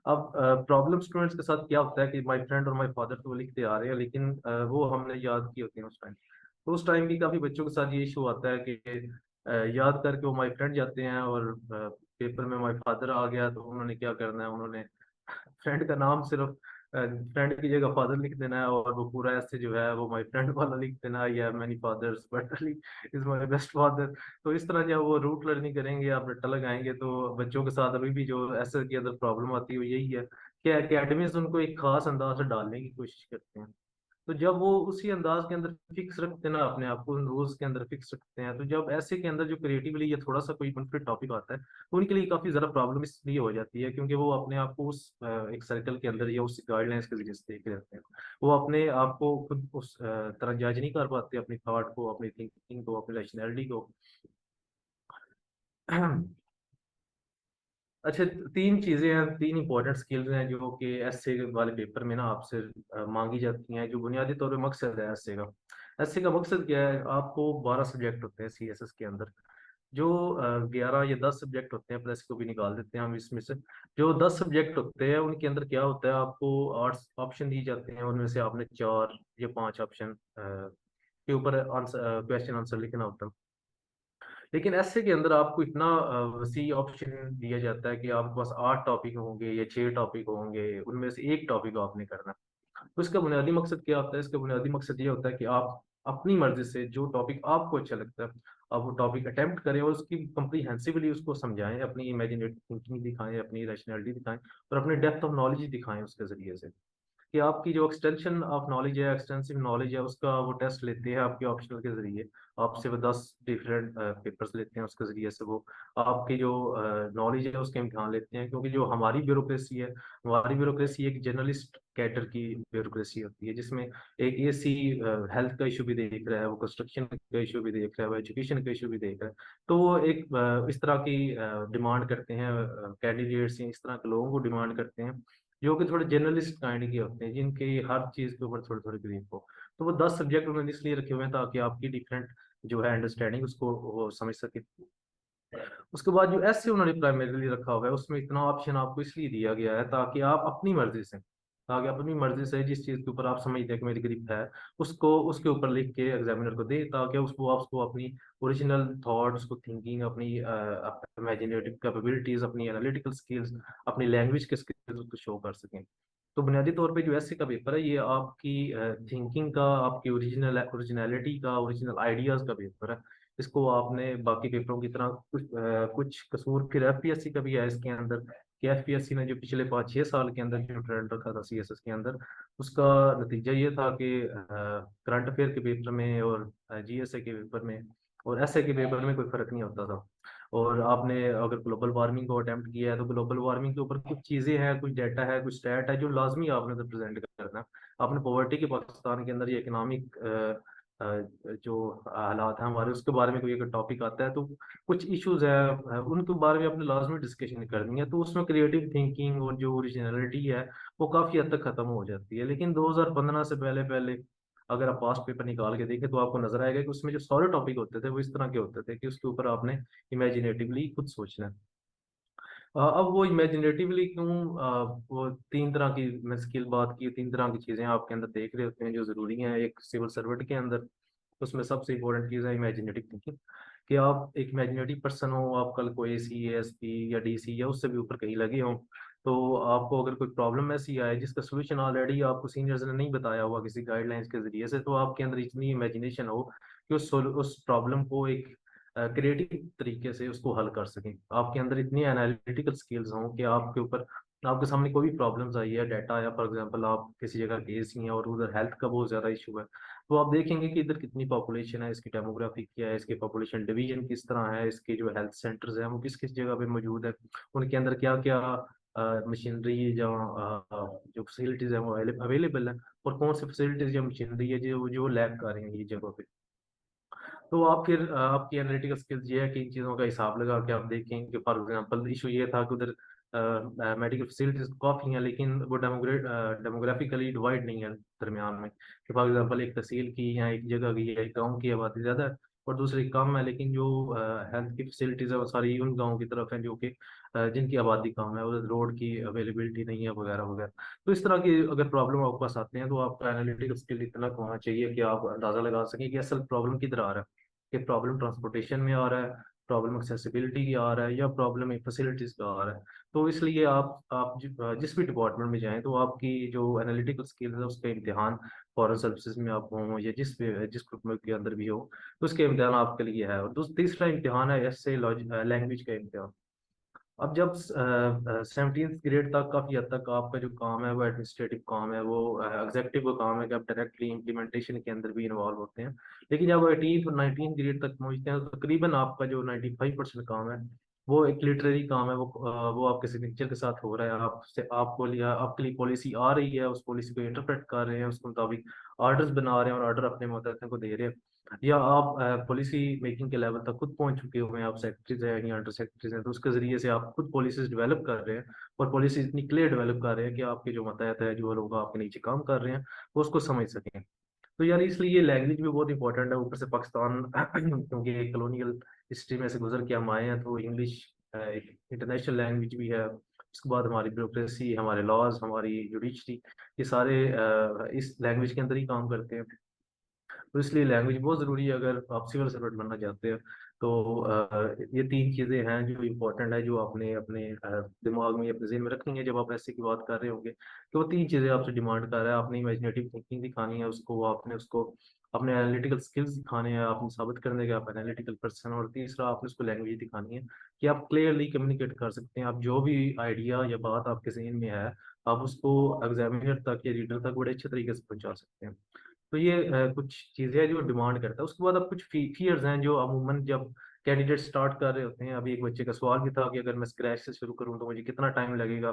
अब प्रॉब्लम स्टूडेंट्स के साथ क्या होता है कि माय फ्रेंड और माय फादर तो वो लिखते आ रहे हैं, लेकिन वो हमने याद की होती है उस टाइम। तो उस टाइम भी काफी बच्चों के साथ ये इशू आता है कि याद करके वो माय फ्रेंड जाते हैं, और पेपर में माय फादर आ गया, तो उन्होंने क्या करना है, उन्होंने फ्रेंड का नाम सिर्फ फ्रेंड की जगह फादर लिख देना है, और वो पूरा ऐसे जो है वो माय फ्रेंड वाला लिख देना है, या many fathers but Ali is my best father. तो इस तरह जब वो रूट लर्निंग करेंगे, आप रट्टा लगाएंगे, तो बच्चों के साथ अभी भी जो ऐसे के अंदर प्रॉब्लम आती है वो यही है कि अकेडमीज उनको एक खास अंदाज से डालने की कोशिश करते हैं। तो जब वो उसी अंदाज के अंदर फिक्स रखते हैं ना अपने आप को, उन रूल्स के अंदर फिक्स रखते हैं, तो जब ऐसे के अंदर जो क्रिएटिवली या थोड़ा सा कोई मुनफिद टॉपिक आता है, तो उनके लिए काफी ज्यादा प्रॉब्लम इसलिए हो जाती है क्योंकि वो अपने आप को उस एक सर्कल के अंदर या उस गाइडलाइंस के जरिए से देख रहते हैं। वो अपने आप को खुद उस तरह जज नहीं कर पाते, अपनी थॉट को, अपनी थिंकिंग को, अपनी रैशनैलिटी को। अच्छा, तीन चीजें हैं, तीन इंपॉर्टेंट स्किल्स हैं जो कि एसए वाले पेपर में ना आपसे मांगी जाती हैं, जो बुनियादी तौर पे मकसद है एसए का। एसए का मकसद क्या है, आपको 12 सब्जेक्ट होते हैं सीएसएस के अंदर। जो 11 या 10 सब्जेक्ट होते हैं, प्लस को भी निकाल देते हैं हम इसमें से। जो 10 सब्जेक्ट होते हैं उनके अंदर क्या होता है, आपको आर्ट्स ऑप्शन दिए जाते हैं, उनमें से आपने 4 या 5 ऑप्शन के ऊपर आंसर, क्वेश्चन आंसर लिखना होता है। लेकिन ऐसे के अंदर आपको इतना वसी ऑप्शन दिया जाता है कि आपके पास 8 टॉपिक होंगे या 6 टॉपिक होंगे, उनमें से एक टॉपिक आपने करना। तो इसका बुनियादी मकसद क्या होता है, इसका बुनियादी मकसद ये होता है कि आप अपनी मर्जी से जो टॉपिक आपको अच्छा लगता है, आप वो टॉपिक अटेम्प्ट करें, और उसकी कम्प्रीहेंसिवली उसको समझाएं, अपनी इमेजिनेटिव थिंकिंग दिखाएं, अपनी रैशनैलिटी दिखाएं, और अपने डेप्थ ऑफ नॉलेज दिखाएं उसके जरिए से। कि आपकी जो एक्सटेंशन ऑफ नॉलेज है, एक्सटेंसिव नॉलेज है, उसका वो टेस्ट लेते हैं आपके ऑप्शनल के जरिए। आपसे वो 10 डिफरेंट पेपर्स लेते हैं, उसके जरिए से वो आपकी जो नॉलेज है उसके इम्तिहान लेते हैं। क्योंकि जो हमारी ब्यूरोक्रेसी है, हमारी ब्यूरोक्रेसी एक जर्नलिस्ट कैडर की ब्यूरोक्रेसी होती है, जिसमें एक एसी हेल्थ का इशू भी देख रहा है, वो कंस्ट्रक्शन का इशू भी देख रहा है, वो एजुकेशन का इशू भी देख रहा है। तो वो एक इस तरह की डिमांड करते हैं, कैंडिडेट्स इस तरह के लोगों को डिमांड करते हैं जो कि थोड़े जर्नलिस्ट काइंड के होते हैं, जिनके हर चीज़ के ऊपर थोड़ी थोड़ी ग्रीप हो। तो वो 10 सब्जेक्ट उन्होंने इसलिए रखे हुए हैं ताकि आपकी डिफरेंट जो है अंडरस्टैंडिंग उसको वो समझ सके। उसके बाद जो ऐसे उन्होंने प्राइमरीली रखा हुआ है, उसमें इतना ऑप्शन आपको इसलिए दिया गया है ताकि आप अपनी मर्जी से, जिस चीज़ के ऊपर आप समझते हैं कि मेरी ग्रिप है, उसको उसके ऊपर लिख के एग्जामिनर को दे, ताकि उसको आप उसको अपनी ओरिजिनल थॉट, उसको थिंकिंग, अपनी इमेजिनेटिव कैपेबिलिटीज, अपनी एनालिटिकल स्किल्स, अपनी लैंग्वेज के स्किल्स उसको शो कर सकें। तो बुनियादी तौर पे जो ऐसे का पेपर है, ये आपकी थिंकिंग का, आपकी ओरिजिनलिटी का, ओरिजिनल आइडियाज का पेपर है। इसको आपने बाकी पेपरों की तरह कुछ कसूर, फिर एफपीएससी का भी है इसके अंदर, कि एफपीएससी ने जो पिछले 5-6 साल के अंदर जो ट्रेंड रखा था सीएसएस के अंदर, उसका नतीजा ये था कि करंट अफेयर के पेपर में और जीएसए के पेपर में और एसए के पेपर में कोई फर्क नहीं होता था। और आपने अगर ग्लोबल वार्मिंग को अटेम्प्ट किया है, तो ग्लोबल वार्मिंग के ऊपर कुछ चीज़ें हैं, कुछ डाटा है, कुछ स्टैट है, जो लाजमी आपने तो प्रेजेंट करना है। आपने पॉवर्टी के पाकिस्तान के अंदर ये इकोनॉमिक जो हालात हैं हमारे, उसके बारे में कोई अगर टॉपिक आता है, तो कुछ इश्यूज है उनके बारे में अपने लाजमी डिस्कशन करनी है, तो उसमें क्रिएटिव थिंकिंग और जो ओरिजिनलिटी है वो काफ़ी हद तक खत्म हो जाती है। लेकिन 2015 से पहले पहले अगर आप पास्ट पेपर निकाल के देखें, तो आपको नजर आएगा कि उसमें जो सारे टॉपिक होते थे वो इस तरह के होते थे कि उसके ऊपर आपने इमेजिनेटिवली खुद सोचना है। अब वो इमेजिनेटिवली क्यों, वो तीन तरह की, मैं स्किल बात की, तीन तरह की चीज़ें आपके अंदर देख रहे होते हैं जो ज़रूरी हैं एक सिविल सर्वेंट के अंदर। उसमें सबसे इम्पोर्टेंट चीज़ है इमेजिनेटिव थिंकिंग, कि आप एक इमेजिनेटिव पर्सन हो, आप कल को एसी, एसपी या डीसी या उससे भी ऊपर कहीं लगे हों, तो आपको अगर कोई प्रॉब्लम ऐसी आए जिसका सोल्यूशन ऑलरेडी आपको सीनियर्स ने नहीं बताया हुआ किसी गाइडलाइंस के जरिए से, तो आपके अंदर इतनी इमेजिनेशन हो कि उस प्रॉब्लम को एक क्रिएटिव तरीके से उसको हल कर सकें। आपके अंदर इतनी एनालिटिकल स्किल्स हों कि आपके ऊपर, आपके सामने कोई भी प्रॉब्लम्स आई है, डाटा आया, फॉर एग्जांपल आप किसी जगह केस ही हैं और उधर हेल्थ का बहुत ज़्यादा इशू है, तो आप देखेंगे कि इधर कितनी पॉपुलेशन है, इसकी डेमोग्राफी क्या है, इसके पॉपुलेशन डिवीजन किस तरह है, इसके जो हेल्थ सेंटर्स हैं वो किस किस जगह पे मौजूद है, उनके अंदर क्या क्या मशीनरी या जो फैसिलिटीज़ हैं वो अवेलेबल है, और कौन सी फैसिलिटीज़ या मशीनरी है जो जो लैक कर रही हैं ये जगह पे। तो आप फिर आपकी एनालिटिकल स्किल्स ये है कि इन चीज़ों का हिसाब लगा के आप देखें कि फॉर एग्जांपल इशू ये था कि उधर मेडिकल फैसिलिटीज काफ़ी हैं, लेकिन वो डेमोग्राफिकली डिवाइड नहीं है दरमियान में, कि फॉर एग्जांपल एक तहसील की या एक जगह की या एक गाँव की आबादी ज़्यादा है और दूसरी कम है, लेकिन जो हेल्थ की फैसिलिटीज़ है वो सारी उन गाँव की तरफ हैं जो कि जिनकी आबादी कम है, उधर रोड की अवेलेबिलिटी नहीं है वगैरह वगैरह। तो इस तरह की अगर प्रॉब्लम आपके पास आते हैं, तो आपका एनालिटिकल स्किल इतना होना चाहिए कि आप अंदाज़ा लगा सकें कि असल प्रॉब्लम किधर आ रहा है, कि प्रॉब्लम ट्रांसपोर्टेशन में आ रहा है, प्रॉब्लम एक्सेसिबिलिटी की आ रहा है, या प्रॉब्लम फैसिलिटीज का आ रहा है। तो इसलिए आप जिस भी डिपार्टमेंट में जाएं, तो आपकी जो एनालिटिकल स्किल्स है उसका इम्तिहान फॉरेन सर्विसेज में आप हों या जिस ग्रुप में के अंदर भी हो, तो उसके इम्तिहान आपके लिए है। और तीसरा इम्तिहान है ऐसे लैंग्वेज का इम्तिहान। अब जब 17th ग्रेड तक काफ़ी हद तक आपका जो काम है वो एडमिनिस्ट्रेटिव काम है, वो एग्जेक्टिव का काम है कि आप डायरेक्टली इम्प्लीमेंटेशन के अंदर भी इन्वॉल्व होते हैं। लेकिन जब 18th और 19th ग्रेड तक पहुंचते हैं, तो तकरीबन आपका जो 95% काम है वो एक लिटरेरी काम है, वो आपके सिग्नेचर के साथ हो रहा है, आपसे आपको लिया आपके लिए पॉलिसी आ रही है, उस पॉलिसी को इंटरप्रेट कर रहे हैं, उसके मुताबिक ऑर्डर्स बना रहे हैं और ऑर्डर अपने मुतलक को दे रहे हैं, या आप पॉलिसी मेकिंग के लेवल तक खुद पहुंच चुके हुए हैं, आप सेक्रेटरीज हैं या अंडर सेक्रेटरीज हैं, तो उसके जरिए से आप खुद पॉलिसीज डेवलप कर रहे हैं और पॉलिसी इतनी क्लियर डेवलप कर रहे हैं कि आपके जो मतहत है, जो लोग आपके नीचे काम कर रहे हैं, वो उसको समझ सकें। तो यार इसलिए ये लैंग्वेज भी बहुत इंपॉर्टेंट है। ऊपर से पाकिस्तान क्योंकि कॉलोनियल हिस्ट्री में से गुजर के हम आए हैं, तो इंग्लिश एक इंटरनेशनल लैंग्वेज भी है। उसके बाद हमारी ब्यूरोक्रेसी, हमारे लॉज, हमारी जुडिशरी, ये सारे इस लैंग्वेज के अंदर ही काम करते हैं। तो इसलिए लैंग्वेज बहुत ज़रूरी है अगर आप सिविल सर्वेंट बनना चाहते हैं। तो ये तीन चीज़ें हैं जो इम्पोर्टेंट है, जो आपने अपने दिमाग में, अपने ज़हन में रखनी है जब आप ऐसे की बात कर रहे होंगे। तो वो तीन चीज़ें आपसे डिमांड कर रहा है, आपने इमेजिनेटिव थिंकिंग दिखानी है उसको, आपने उसको अपने एनालिटिकल स्किल्स दिखाने हैं, आपने साबित करने के आप एनालिटिकल पर्सन, और तीसरा आपने उसको लैंग्वेज दिखानी है कि आप क्लियरली कम्युनिकेट कर सकते हैं, आप जो भी आइडिया या बात आपके जहन में है, आप उसको एग्जामिनर तक या रीडर तक बड़े अच्छे तरीके से पहुंचा सकते हैं। तो ये कुछ चीज़ें हैं जो डिमांड करता है। उसके बाद अब कुछ फीयर्स हैं जो अमूमन जब कैंडिडेट स्टार्ट कर रहे होते हैं। अभी एक बच्चे का सवाल भी था कि अगर मैं स्क्रैच से शुरू करूँ तो मुझे कितना टाइम लगेगा।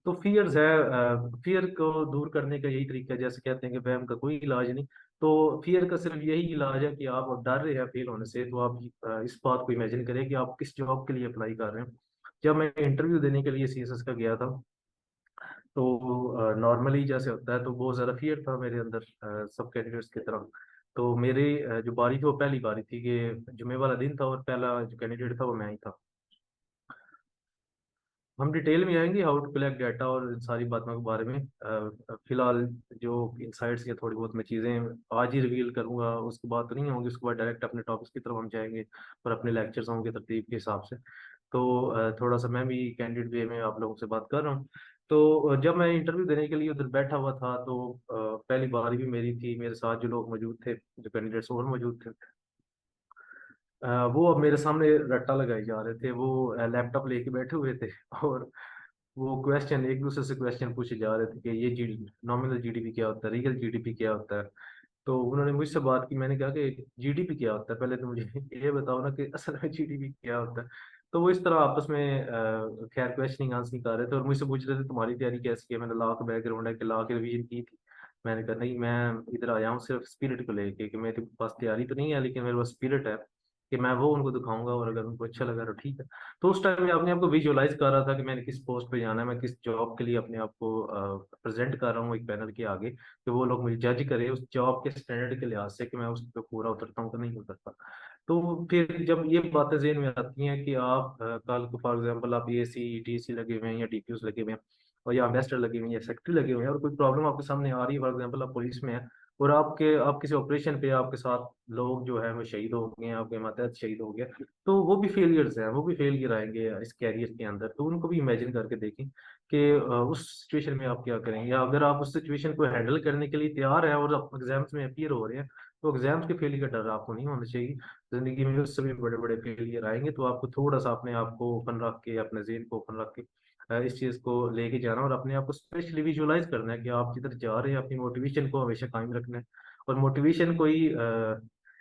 तो फियर्स है, फियर को दूर करने का यही तरीका है, जैसे कहते हैं कि वहम का कोई इलाज नहीं। तो फियर का सिर्फ यही इलाज है कि आप डर रहे हैं फेल होने से, तो आप इस बात को इमेजिन करें कि आप किस जॉब के लिए अप्लाई कर रहे हैं। जब मैं इंटरव्यू देने के लिए सीएसएस का गया था, तो नॉर्मली जैसे होता है, तो बहुत ज़्यादा फियर था मेरे अंदर सब कैंडिडेट्स की तरह। तो मेरे जो बारी थी वो पहली बारी थी कि जुमे वाला दिन था और पहला जो कैंडिडेट था वो मैं ही था। हम डिटेल में आएंगे हाउ टू कलेक्ट डाटा और इन सारी बातों के बारे में। फिलहाल जो इंसाइट्स या थोड़ी बहुत मैं चीज़ें आज ही रिवील करूंगा, उसके बाद तो नहीं होंगी, उसके बाद डायरेक्ट अपने टॉपिक्स की तरफ हम जाएंगे और अपने लेक्चर्स होंगे तरतीब के हिसाब से। तो थोड़ा सा मैं भी कैंडिडेट वे में आप लोगों से बात कर रहा हूँ। तो जब मैं इंटरव्यू देने के लिए उधर बैठा हुआ था, तो पहली बारी भी मेरी थी, मेरे साथ जो लोग मौजूद थे, जो कैंडिडेट्स और मौजूद थे, वो अब मेरे सामने रट्टा लगाए जा रहे थे। वो लैपटॉप लेके बैठे हुए थे और वो क्वेश्चन एक दूसरे से क्वेश्चन पूछे जा रहे थे कि ये जी नॉमिनल जीडीपी क्या होता है, रियल जीडीपी क्या होता है। तो उन्होंने मुझसे बात की, मैंने कहा कि जीडीपी क्या होता है, पहले तो मुझे ये बताओ ना कि असल में जीडीपी क्या होता है। तो वो इस तरह आपस में खैर क्वेश्चनिंग आंसर कर रहे थे और मुझसे पूछ रहे थे तुम्हारी तैयारी कैसी है। मैंने लॉ का बैकग्राउंड है कि लॉ की रिवीजन की थी। मैंने कहा नहीं, मैं इधर आया हूँ सिर्फ स्पिरिट को लेके, कि मेरे पास तैयारी तो नहीं है लेकिन मेरे पास स्पिरिट है कि मैं वो उनको दिखाऊंगा और अगर उनको अच्छा लगा तो ठीक है। तो उस टाइम मैं अपने आप को विजुअलाइज कर रहा था कि मैंने किस पोस्ट पे जाना है, मैं किस जॉब के लिए अपने आप को प्रेजेंट कर रहा हूँ एक पैनल के आगे, कि वो लोग मुझे जज करें उस जॉब के स्टैंडर्ड के लिहाज से कि मैं उस पर पूरा उतरता हूँ कि नहीं उतरता। तो फिर जब ये बातें ज़हन में आती हैं कि आप कल को फॉर एग्जांपल आप एसी डीसी लगे हुए हैं या डीपीयूस लगे हुए हैं और या एम्बेसडर लगे हुए हैं या सेक्रेटरी लगे हुए हैं और कोई प्रॉब्लम आपके सामने आ रही है, फॉर एग्जांपल आप पुलिस में हैं और आप किसी ऑपरेशन पे आपके साथ लोग जो है वो शहीद हो गए हैं, आपके मातहत शहीद हो गया, तो वो भी फेलियर्स हैं, वो भी फेलियर आएंगे इस कैरियर के अंदर। तो उनको भी इमेजिन करके देखें कि उस सिचुएशन में आप क्या करेंगे, या अगर आप उस सिचुएशन को हैंडल करने के लिए तैयार हैं और आप एग्जाम्स में अपीयर हो रहे हैं, तो एग्जाम्स के फेलियर का डर आपको नहीं होना चाहिए। जिंदगी में उससे भी बड़े बड़े फेलियर आएंगे, तो आपको थोड़ा सा अपने आप को ओपन रख के, अपने जेहन को ओपन रख के इस चीज को लेके जाना और अपने आप को स्पेशली विजुअलाइज करना है कि आप जिधर जा रहे हैं अपनी मोटिवेशन को हमेशा कायम रखना है। और मोटिवेशन कोई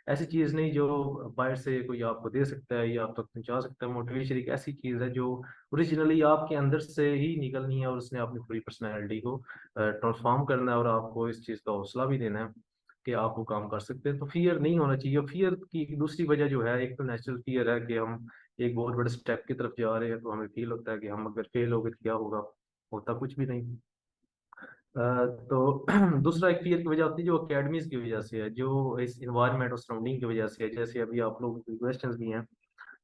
ऐसी चीज नहीं जो बाहर से कोई आपको दे सकता है या आप तक पहुंचा सकता है। मोटिवेशन एक ऐसी चीज है जो ओरिजिनली आपके अंदर से ही निकलनी है और उसने अपनी पूरी पर्सनैलिटी को ट्रांसफॉर्म करना है और आपको इस चीज का हौसला भी देना है कि आप वो काम कर सकते हैं। तो फियर नहीं होना चाहिए। फियर की एक दूसरी वजह जो है, एक तो नेचुरल फियर है कि हम एक बहुत बड़े स्टेप की तरफ जा रहे हैं, तो हमें फील होता है कि हम अगर फेल हो गए तो क्या होगा, होता कुछ भी नहीं। तो दूसरा एक फियर की वजह होती है जो अकेडमीज की वजह से है, जो इस इन्वायरमेंट और सराउंडिंग की वजह से है। जैसे अभी आप लोगों के क्वेश्चंस भी हैं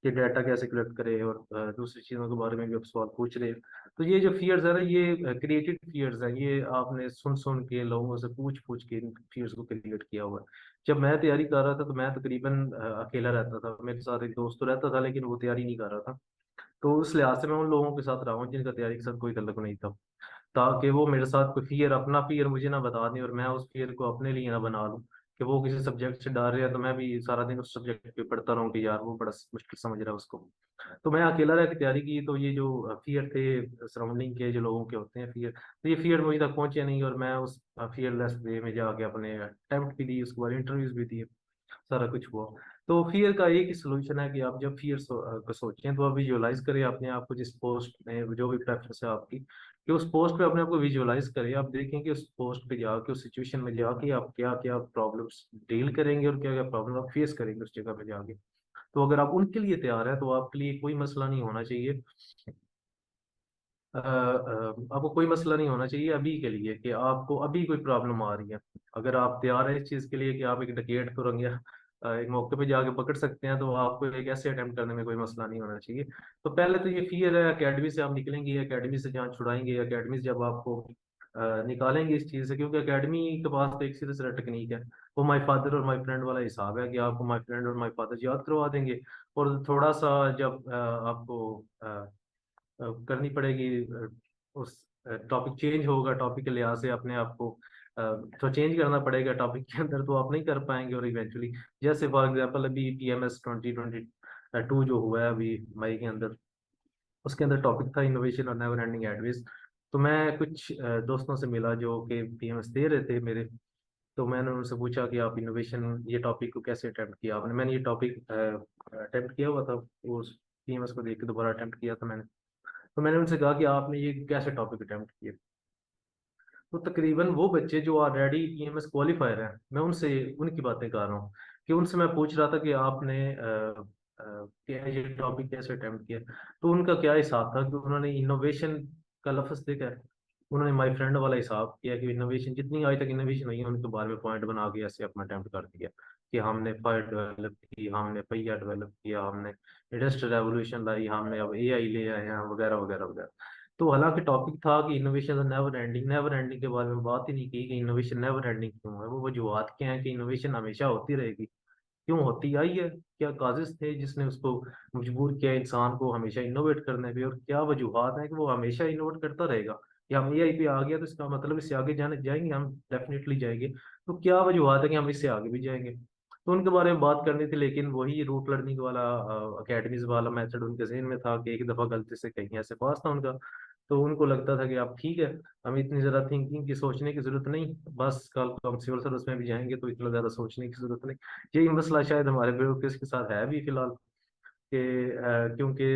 कि डाटा कैसे कलेक्ट करें और दूसरी चीज़ों के बारे में भी आप सवाल पूछ रहे हैं। तो ये जो फियर्स है ना, ये क्रिएटेड फियर्स हैं, ये आपने सुन सुन के लोगों से पूछ पूछ के इन फियर्स को क्रिएट किया हुआ है। जब मैं तैयारी कर रहा था तो मैं तकरीबन अकेला रहता था, मेरे साथ एक दोस्त तो रहता था लेकिन वो तैयारी नहीं कर रहा था। तो उस लिहाज से मैं उन लोगों के साथ रहा हूँ जिनका तैयारी के साथ कोई तल्लुक नहीं था, ताकि वो मेरे साथ कोई फियर, अपना फियर मुझे ना बता दें और मैं उस फियर को अपने लिए ना बना लूं कि वो किसी सब्जेक्ट से डर रहे हैं तो मैं भी सारा दिन उस सब्जेक्ट पे पढ़ता रहूं कि यार वो बड़ा मुश्किल समझ रहा है उसको। तो मैं अकेला रह के तैयारी की, तो ये जो फियर थे सराउंडिंग के जो लोगों के होते हैं फियर, तो ये फियर मुझे तक पहुंचे नहीं और मैं उस फियरलेस वे में जाके अपने अटेम्प्ट भी दी, उसके बाद इंटरव्यूज भी दिए, सारा कुछ हुआ। तो फियर का एक ही सोल्यूशन है कि आप जब फियर को सोचें तो आप विजुअलाइज करें अपने आप को जिस पोस्ट में जो भी प्रेफरेंस है आपकी, कि उस पोस्ट पे अपने आप को विजुअलाइज करें। आप देखें कि उस पोस्ट पे जाके, उस सिचुएशन में जाके आप क्या क्या प्रॉब्लम्स डील करेंगे और क्या क्या प्रॉब्लम आप फेस करेंगे उस जगह पे जाके। तो अगर आप उनके लिए तैयार हैं तो आपके लिए कोई मसला नहीं होना चाहिए। आपको कोई मसला नहीं होना चाहिए अभी के लिए कि आपको अभी कोई प्रॉब्लम आ रही है। अगर आप तैयार है इस चीज़ के लिए कि आप एक डकेट तो रंगे एक मौके पे जाके पकड़ सकते हैं, तो आपको एक ऐसे अटेम्प्ट करने में कोई मसला नहीं होना चाहिए। तो पहले तो ये फियर है, अकेडमी से आप निकलेंगे, अकेडमी से जहाँ छुड़ाएंगे, अकेडमी से जब आपको निकालेंगे इस चीज़ से, क्योंकि अकेडमी के पास तो एक सीधे सीधा टेक्निक है, वो माई फादर और माई फ्रेंड वाला हिसाब है कि आपको माई फ्रेंड और माई फादर याद करवा देंगे और थोड़ा सा जब आपको करनी पड़ेगी, उस टॉपिक चेंज होगा, टॉपिक के लिहाज से अपने आप को तो चेंज करना पड़ेगा टॉपिक के अंदर, तो आप नहीं कर पाएंगे। और इवेंचुअली जैसे फॉर एग्जांपल अभी पीएमएस 2022 जो हुआ है अभी मई के अंदर, उसके अंदर टॉपिक था इनोवेशन और नेवर एंडिंग एडवेज। तो मैं कुछ दोस्तों से मिला जो कि पीएमएस दे रहे थे मेरे, तो मैंने उनसे पूछा कि आप इनोवेशन ये टॉपिक को कैसे अटेम्प्ट किया आपने। मैंने ये टॉपिक अटेम्प्ट किया हुआ था, उस पीएमएस को देख के दोबारा अटेम्प्ट किया था मैंने। तो मैंने उनसे कहा कि आपने ये कैसे टॉपिक अटेम्प्ट किए। तो तकरीबन वो बच्चे जो ऑलरेडी ईएमएस क्वालिफायर हैं, मैं उनसे उनकी बातें कर रहा हूँ कि उनसे मैं पूछ रहा था कि आपने क्या ये टॉपिक कैसे अटेम्प्ट किया। तो उनका क्या हिसाब था कि उन्होंने इनोवेशन का लफ्ज देखा है, उन्होंने माई फ्रेंड वाला हिसाब किया कि इनोवेशन जितनी आज तक इनोवेशन हुई है उनके बारे में पॉइंट बना के ऐसे अपना अटेम्प्ट कर दिया कि हमने फायर डेवलप की, हमने पहिया डेवलप किया, हमने इंडस्ट्रियल रेवोल्यूशन लाई, हमने अब एआई ले आए हैं, वगैरह वगैरह वगैरह। तो हालांकि टॉपिक था कि इनोवेशन नेवर एंडिंग के बारे में बात ही नहीं की कि इनोवेशन नेवर एंडिंग क्यों है। वो वजूहत क्या है कि इनोवेशन हमेशा होती रहेगी, क्यों होती आई है, क्या काजिज थे जिसने उसको मजबूर किया इंसान को हमेशा इनोवेट करने पे, और क्या वजूहात हैं कि वो हमेशा इनोवेट करता रहेगा। कि हम एआई पे आ गया तो इसका मतलब इससे आगे जाने जाएंगे, हम डेफिनेटली जाएंगे। तो क्या वजूहात है कि हम इससे आगे भी जाएंगे। तो उनके बारे में बात करनी थी, लेकिन वही रूट लर्निंग वाला अकेडमीज वाला मेथड उनके जहन में था कि एक दफा गलती से कहीं ऐसे पास था उनका। तो उनको लगता था कि आप ठीक है, हमें इतनी ज्यादा थिंकिंग की सोचने की जरूरत नहीं, बस कल को हम सिविल सर्विस में भी जाएंगे तो इतना ज्यादा सोचने की जरूरत नहीं। यही मसला शायद हमारे ब्यूरोक्रेट्स के साथ है भी फिलहाल कि क्योंकि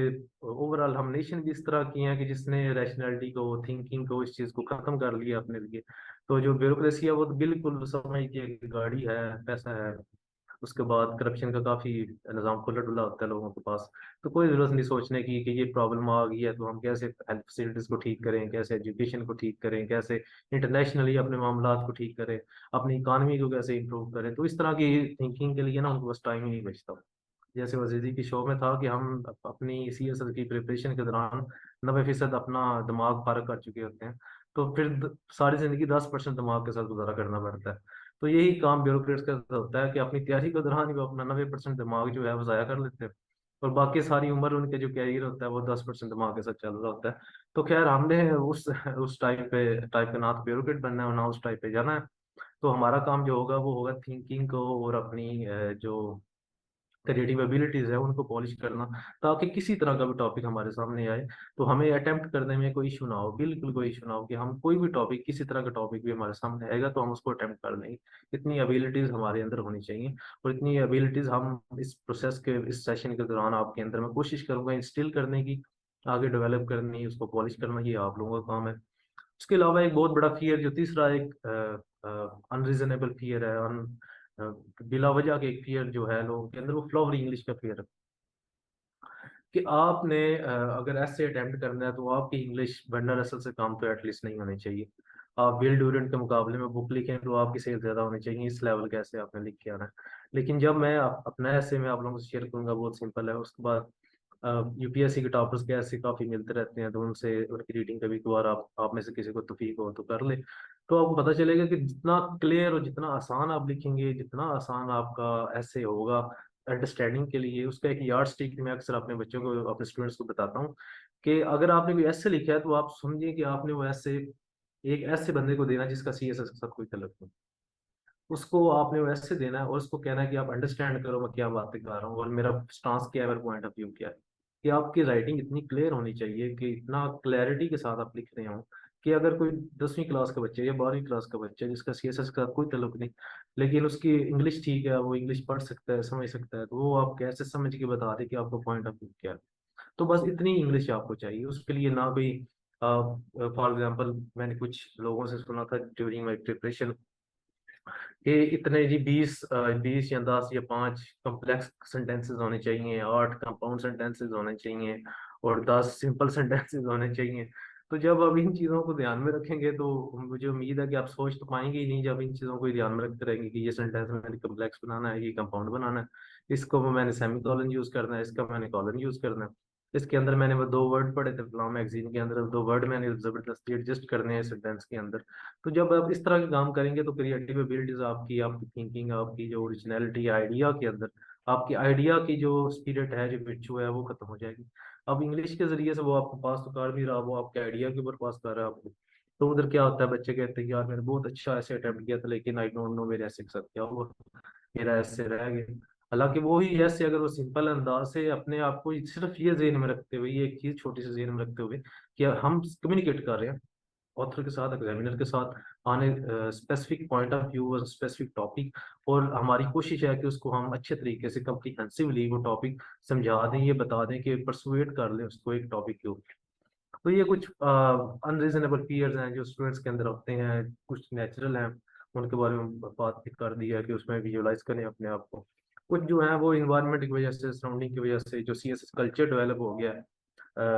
ओवरऑल हम नेशन भी इस तरह की हैं कि जिसने रैशनैलिटी को, थिंकिंग को, इस चीज को खत्म कर लिया अपने लिए। तो जो ब्यूरोक्रेसी है वो तो बिल्कुल समझती है कि गाड़ी है, पैसा है, उसके बाद करप्शन का काफी निज़ाम खुला डुला होता है लोगों के पास। तो कोई जरूरत नहीं सोचने की कि ये प्रॉब्लम आ गई है तो हम कैसे हेल्थ फैसिलिटीज को ठीक करें, कैसे एजुकेशन को ठीक करें, कैसे इंटरनेशनली अपने मामलात को ठीक करें, अपनी इकानमी को कैसे इंप्रूव करें। तो इस तरह की थिंकिंग के लिए ना उनको बस टाइम ही नहीं बचता। जैसे वजीरी की शो में था कि हम अपनी सीएसएल की प्रिपरेशन के दौरान 90% अपना दिमाग फारग कर चुके होते हैं, तो फिर सारी जिंदगी 10% दिमाग के साथ गुजारा करना पड़ता है। तो यही काम ब्यूरोक्रेट्स का होता है कि अपनी तैयारी के दौरान ही वो अपना 90% दिमाग जो है वो जाया कर लेते हैं, और बाकी सारी उम्र उनके जो कैरियर होता है वो 10% दिमाग के साथ चल रहा होता है। तो खैर हमने उस टाइप पे ना तो ब्यूरोक्रेट बनना है और ना उस टाइप पे जाना है। तो हमारा काम जो होगा वो होगा थिंकिंग को और अपनी जो क्रिएटिव एबिलिटीज है उनको पॉलिश करना, ताकि किसी तरह का भी टॉपिक हमारे सामने आए तो हमें अटेम्प्ट करने में कोई इशू ना हो, बिल्कुल कोई इशू ना हो कि हम कोई भी टॉपिक, किसी तरह का टॉपिक भी हमारे सामने आएगा तो हम उसको अटेम्प्ट कर लेंगे। इतनी एबिलिटीज हमारे अंदर होनी चाहिए, और इतनी एबिलिटीज हम इस प्रोसेस के, इस सेशन के दौरान आपके अंदर मैं कोशिश करूंगा इंस्टिल करने की, आगे डेवलप करनी, उसको पॉलिश करना, ये आप लोगों का काम है। उसके अलावा एक बहुत बड़ा फियर, जो तीसरा एक अनरीजनेबल फियर है, बिला वजह के एक फियर जो है लोगों के अंदर, वो फ्लॉवरी इंग्लिश का फियर है। कि आपने अगर ऐसे अटेम्प्ट करना है तो आपकी इंग्लिश बंडर असल से काम तो एटलीस्ट नहीं होनी चाहिए। आप बिल ड्यूरेंट के मुकाबले में बुक लिखें तो आपकी सेल ज्यादा होनी चाहिए, इस लेवल का ऐसे आपने लिख के आना है। लेकिन जब मैं अपना ऐसे में आप लोगों से शेयर करूंगा, बहुत सिंपल है। उसके बाद यूपीएससी के टॉपर्स के ऐसे काफी मिलते रहते हैं, तो उनसे उनकी रीडिंग कभी कभार आप में से किसी को तौफीक हो तो कर ले। तो आपको पता चलेगा कि जितना क्लियर और जितना आसान आप लिखेंगे, जितना आसान आपका ऐसे होगा अंडरस्टैंडिंग के लिए, उसका एक यार्ड स्टिक मैं अक्सर अपने बच्चों को, अपने स्टूडेंट्स को बताता हूँ कि अगर आपने कोई ऐसे लिखा है तो आप समझिए कि आपने वो ऐसे एक ऐसे बंदे को देना जिसका सीएसएस के साथ कोई तल्लुक नहीं, उसको आपने वो ऐसे देना है और उसको कहना है कि आप अंडरस्टैंड करो मैं क्या बातें कर रहा हूँ और मेरा स्टांस क्या है, मेरा पॉइंट ऑफ व्यू क्या है। कि आपकी राइटिंग इतनी क्लियर होनी चाहिए कि इतना क्लैरिटी के साथ आप लिख रहे हो कि अगर कोई 10वीं क्लास का बच्चा या 12वीं क्लास का बच्चा जिसका सीएसएस का कोई तल्लुक नहीं, लेकिन उसकी इंग्लिश ठीक है, वो इंग्लिश पढ़ सकता है, समझ सकता है, तो वो आप कैसे समझ के बता दे कि आपका पॉइंट ऑफ व्यू क्या है। तो बस इतनी इंग्लिश आपको चाहिए उसके लिए, ना कोई फॉर एग्जाम्पल मैंने कुछ लोगों से सुना था ड्यूरिंग माई प्रिपरेशन कि इतने जी 20 या 10 या 5 कॉम्प्लेक्स सेंटेंसेस होने चाहिए, 8 कंपाउंड सेंटेंसेस होने चाहिए, और 10 सिंपल सेंटेंसेस होने चाहिए। तो जब आप इन चीज़ों को ध्यान में रखेंगे तो मुझे उम्मीद है कि आप सोच तो पाएंगे ही नहीं, जब इन चीज़ों को ही ध्यान में रखते रहेंगे कि ये सेंटेंस मैंने कॉम्प्लेक्स बनाना है, ये कंपाउंड बनाना है, इसको मैंने सेमी कॉलन यूज करना है, इसका मैंने कॉलन यूज करना है, इसके अंदर मैंने वो 2 वर्ड पढ़े थे फलां मैगजीन के अंदर, 2 वर्ड मैंने जबरदस्ती एडजस्ट करने हैं सेंटेंस के अंदर। तो जब आप इस तरह के काम करेंगे तो क्रिएटिव एबिलिटीज आपकी, आपकी थिंकिंग, आपकी जो ओरिजिनलिटी आइडिया के अंदर, आपकी आइडिया की जो स्पिरिट है, जो विर्चू है, वो खत्म हो जाएगी। अब इंग्लिश के जरिए से वो आपको पास तो कर भी रहा, वो आपके आइडिया के ऊपर पास कर रहा है आपको। तो उधर क्या होता है, बच्चे कहते हैं कि यार मैंने बहुत अच्छा ऐसे अटेम्प्ट किया था लेकिन आई डोंट नो मेरे ऐसे के साथ क्या हुआ, मेरा ऐसे रह गया। हालांकि वो ही ऐसे अगर वो सिंपल अंदाज से अपने आप को सिर्फ ये जेहन में रखते हुए, ये एक चीज छोटी सी जेहन में रखते हुए कि हम कम्युनिकेट कर रहे हैं ऑथर के साथ, एग्जामिनर के साथ, आने स्पेसिफिक पॉइंट ऑफ व्यू और स्पेसिफिक टॉपिक, और हमारी कोशिश है कि उसको हम अच्छे तरीके से कम्प्रीहेंसिवली वो टॉपिक समझा दें, ये बता दें कि परसुएट कर लें उसको एक टॉपिक के ऊपर। तो ये कुछ अनरीजनेबल फियर्स हैं जो स्टूडेंट्स के अंदर होते हैं, कुछ नेचुरल हैं, उनके बारे में बात कर दी है कि उसमें विजुअलाइज करें अपने आप को। कुछ जो है वो इन्वायरमेंट की वजह से, सराउंडिंग की वजह से, जो सीएसएस कल्चर डेवलप हो गया है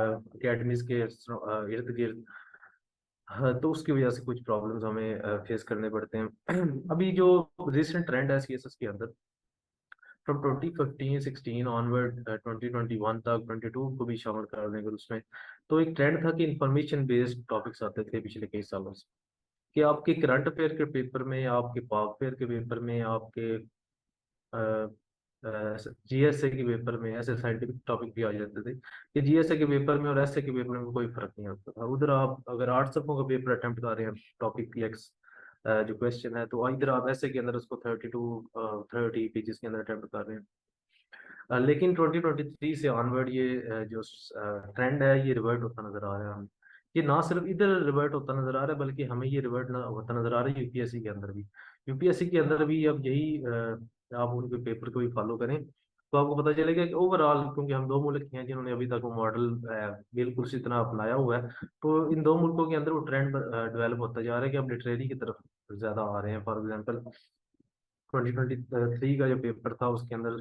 अकेडमीज के इर्द गिर्द, हाँ, तो उसकी वजह से कुछ प्रॉब्लम्स हमें फेस करने पड़ते हैं। अभी जो रिसेंट ट्रेंड है सीएसएस के अंदर, फ्रॉम 2015 16 ऑनवर्ड 2021 तक 22 को भी शामिल कर देंगे उसमें, तो एक ट्रेंड था कि इंफॉर्मेशन बेस्ड टॉपिक्स आते थे पिछले कई सालों से, कि आपके करंट अफेयर के पेपर में, आपके पाक अफेयर के पेपर में, आपके जीएसए के पेपर में ऐसे साइंटिफिक टॉपिक भी आ जाते थे कि जीएसए के पेपर में और एसए के पेपर में कोई फर्क नहीं आता था। उधर आप अगर 8 सफों का पेपर अटेम्प्ट कर रहे हैं टॉपिक की एक्स जो क्वेश्चन है, तो इधर आप ऐसे के अंदर उसको 30 पेजेस के अंदर अटेम्प्ट कर रहे हैं। लेकिन 2023 से ऑनवर्ड ये जो ट्रेंड है ये रिवर्ट होता नजर आ रहा है हमें। ये ना सिर्फ इधर रिवर्ट होता नजर आ रहा है, बल्कि हमें ये रिवर्ट होता नजर आ रहा है यूपीएससी के अंदर भी। यूपीएससी के अंदर भी अब यही आप उनके पेपर को भी फॉलो करें तो आपको पता चलेगा कि ओवरऑल, क्योंकि हम दो मुल्क हैं जिन्होंने अभी तक वो मॉडल बिल्कुल उसी तरह अपनाया हुआ है, तो इन दो मुल्कों के अंदर वो ट्रेंड डेवलप होता जा रहा है कि अब लिटरेरी की तरफ ज्यादा आ रहे हैं। फॉर एग्जाम्पल 2023 का जो पेपर था उसके अंदर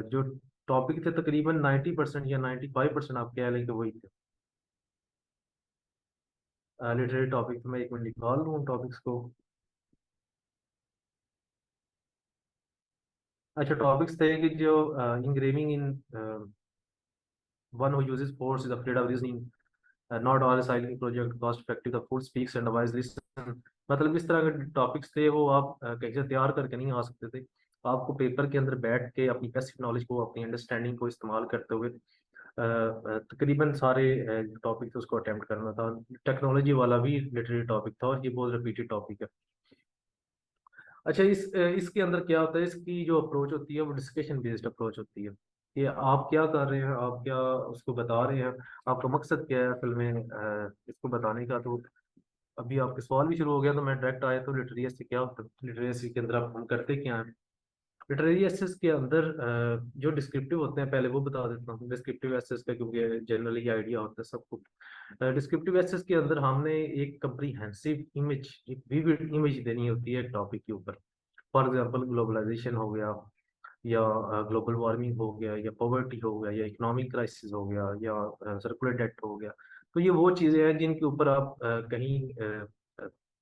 जो टॉपिक थे तकरीबन 90% या 95% आप कह लें कि वही थे लिटरेरी टॉपिक। तो मैं एक मिनट निकाल लूँ टॉपिक्स को। अच्छा, टॉपिक्स थे कि जो engraving in one who uses force is afraid of reasoning, not all sailing project cost effective, the full speaks and wise listen. मतलब इस तरह के टॉपिक्स थे, वो आप कहीं से तैयार करके नहीं आ सकते थे। आपको पेपर के अंदर बैठ के अपनी पैसिव नॉलेज को, अपनी अंडरस्टैंडिंग को इस्तेमाल करते हुए तकरीबन सारे टॉपिक उसको अटेम्प्ट करना था। टेक्नोलॉजी वाला भी लिटरेरी टॉपिक था और ये बहुत रिपीटेड टॉपिक है। अच्छा, इसके अंदर क्या होता है, इसकी जो अप्रोच होती है वो डिस्कशन बेस्ड अप्रोच होती है कि आप क्या कर रहे हैं, आप क्या उसको बता रहे हैं, आपका मकसद क्या है असल में इसको बताने का। तो अभी आपके सवाल भी शुरू हो गया तो मैं डायरेक्ट आया तो लिटरेसी क्या होता है, लिटरेसी के अंदर आप हम करते क्या हैं। लिटरेरी एसेस के अंदर जो डिस्क्रिप्टिव होते हैं, पहले वो बता देता हूँ डिस्क्रिप्टिव एसेस का, क्योंकि जनरली आइडिया होता है सबको। डिस्क्रिप्टिव एसेस के अंदर हमने एक कंप्रीहेंसिव इमेज, एक विविड इमेज देनी होती है एक टॉपिक के ऊपर। फॉर एग्जांपल ग्लोबलाइजेशन हो गया, या ग्लोबल वार्मिंग हो गया, या पॉवर्टी हो गया, या इकोनॉमिक क्राइसिस हो गया, या सर्कुलर डेट हो गया। तो ये वो चीज़ें हैं जिनके ऊपर आप कहीं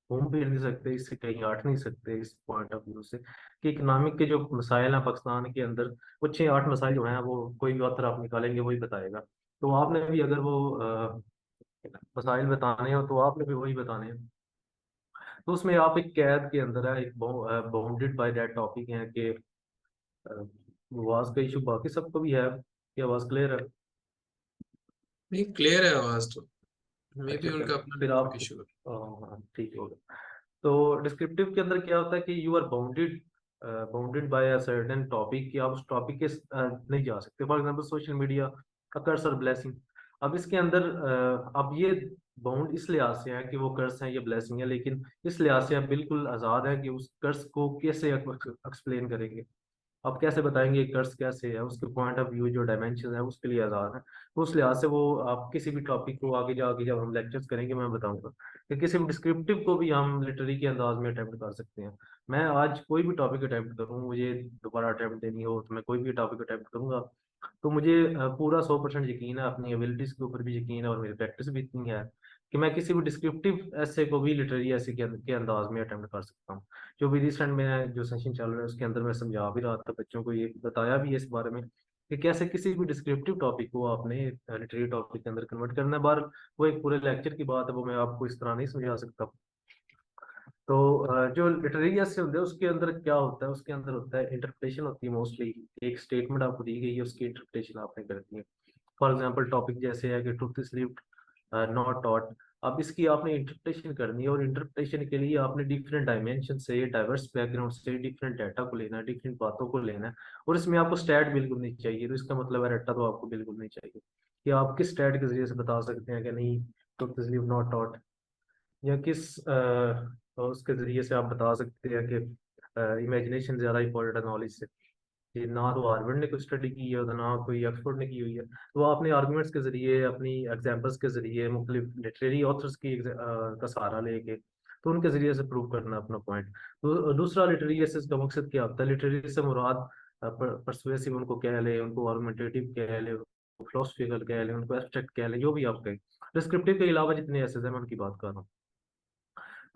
घूम फिर नहीं सकते, इससे कहीं हट नहीं सकते इस पॉइंट ऑफ व्यू से कि इकोनॉमिक के जो मसाइल हैं पाकिस्तान के अंदर, वो 6 8 मसाइल जो हैं वो कोई भी ऑथर आप निकालेंगे वही बताएगा। तो आपने भी अगर वो मसाइल बताने हो तो आपने भी वही बताने हैं। तो उसमें आप एक कैद के अंदर है, एक बाउंडेड बाय दैट टॉपिक है कि आवाज का इशू बाकी सबको भी है कि आवाज क्लियर है। नहीं, क्लियर है आवाज तो। मे अच्छा भी चलो, उनका अपना फिर नेटवर्क आप इशू है। हाँ, ठीक होगा। तो डिस्क्रिप्टिव के अंदर क्या होता है कि you are bounded bounded by a certain topic, कि आप उस टॉपिक के नहीं जा सकते। For example social media, a curse और ब्लेसिंग। अब इसके अंदर अब ये बाउंड इस लिहाज से है कि वो कर्स है या ब्लेसिंग है, लेकिन इस लिहाज से आप बिल्कुल आज़ाद है कि उस कर्स को कैसे एक्सप्लेन करेंगे, आप कैसे बताएंगे कर्स कैसे है, उसके पॉइंट ऑफ व्यू जो डायमेंशन है उसके लिए आज़ाद है। तो उस लिहाज से वो आप किसी भी टॉपिक को आगे जाके जब हम लेक्चर्स करेंगे मैं बताऊंगा कि किसी भी डिस्क्रिप्टिव को भी हम लिटरेरी के अंदाज में अटेम्प्ट कर सकते हैं। मैं आज कोई भी टॉपिक अटेम्प्ट करूँ, मुझे दोबारा अटेम्प्ट देनी हो तो मैं कोई भी टॉपिक अटेम्प्ट करूंगा, तो मुझे पूरा 100% यकीन है, अपनी एबिलिटीज के ऊपर भी यकीन है और मेरी प्रैक्टिस भी इतनी है कि मैं किसी भी डिस्क्रिप्टिव ऐसे को भी लिटरेरी ऐसे के अंदाज में अटेम्प्ट कर सकता हूँ। जो भी रिसेंट में जो सेशन चल रहा है उसके अंदर मैं समझा भी रहा था बच्चों को, ये बताया भी है इस बारे में कि कैसे किसी भी डिस्क्रिप्टिव टॉपिक को आपने लिटरेरी टॉपिक के अंदर कन्वर्ट करना है। बार वो एक पूरे लेक्चर की बात है, वो मैं आपको इस तरह नहीं समझा सकता। तो जो लिटरेरी ऐसे होते हैं उसके अंदर क्या होता है, उसके अंदर होता है इंटरप्रिटेशन होती है मोस्टली। एक स्टेटमेंट आपको दी गई है, उसकी इंटरप्रिटेशन आपने करनी है। फॉर एग्जाम्पल टॉपिक जैसे है कि truth is lived not taught. अब इसकी आपने इंटरप्रिटेशन करनी है, और इंटरप्रिटेशन के लिए आपने डिफरेंट डायमेंशन से, डाइवर्स बैकग्राउंड से डिफरेंट डाटा को लेना है, डिफरेंट बातों को लेना है। और इसमें आपको स्टैट बिल्कुल नहीं चाहिए, तो इसका मतलब है रट्टा तो आपको बिल्कुल नहीं चाहिए कि आप किस स्टैट के जरिए से बता सकते हैं कि नहीं truth is lived not taught, या किस उसके जरिए से आप बता सकते हैं कि इमेजिनेशन ज्यादा इंपॉर्टेंट है नॉलेज से। कि ना तो हार्वर्ड ने कोई स्टडी की है, ना कोई ऑक्सफोर्ड ने की हुई है, तो आपने आर्गुमेंट्स के जरिए, अपनी एग्जांपल्स के जरिए, मुख्तलिफ लिटरेरी ऑथर्स की का सहारा लेके, तो उनके जरिए से प्रूव करना अपना पॉइंट। तो दूसरा लिटरेरी एसेस का मकसद क्या होता है, लिटरेरी से मुराद परसुएसिव उनको कह ले, उनको आर्गुमेंटेटिव कह ले, फिलोसफिकल कह ले, उनको एब्स्ट्रैक्ट कह ले, जो भी आप कहें। डिस्क्रिप्टिव के अलावा जितने एसेस हैं मैं उनकी बात कर रहा हूँ।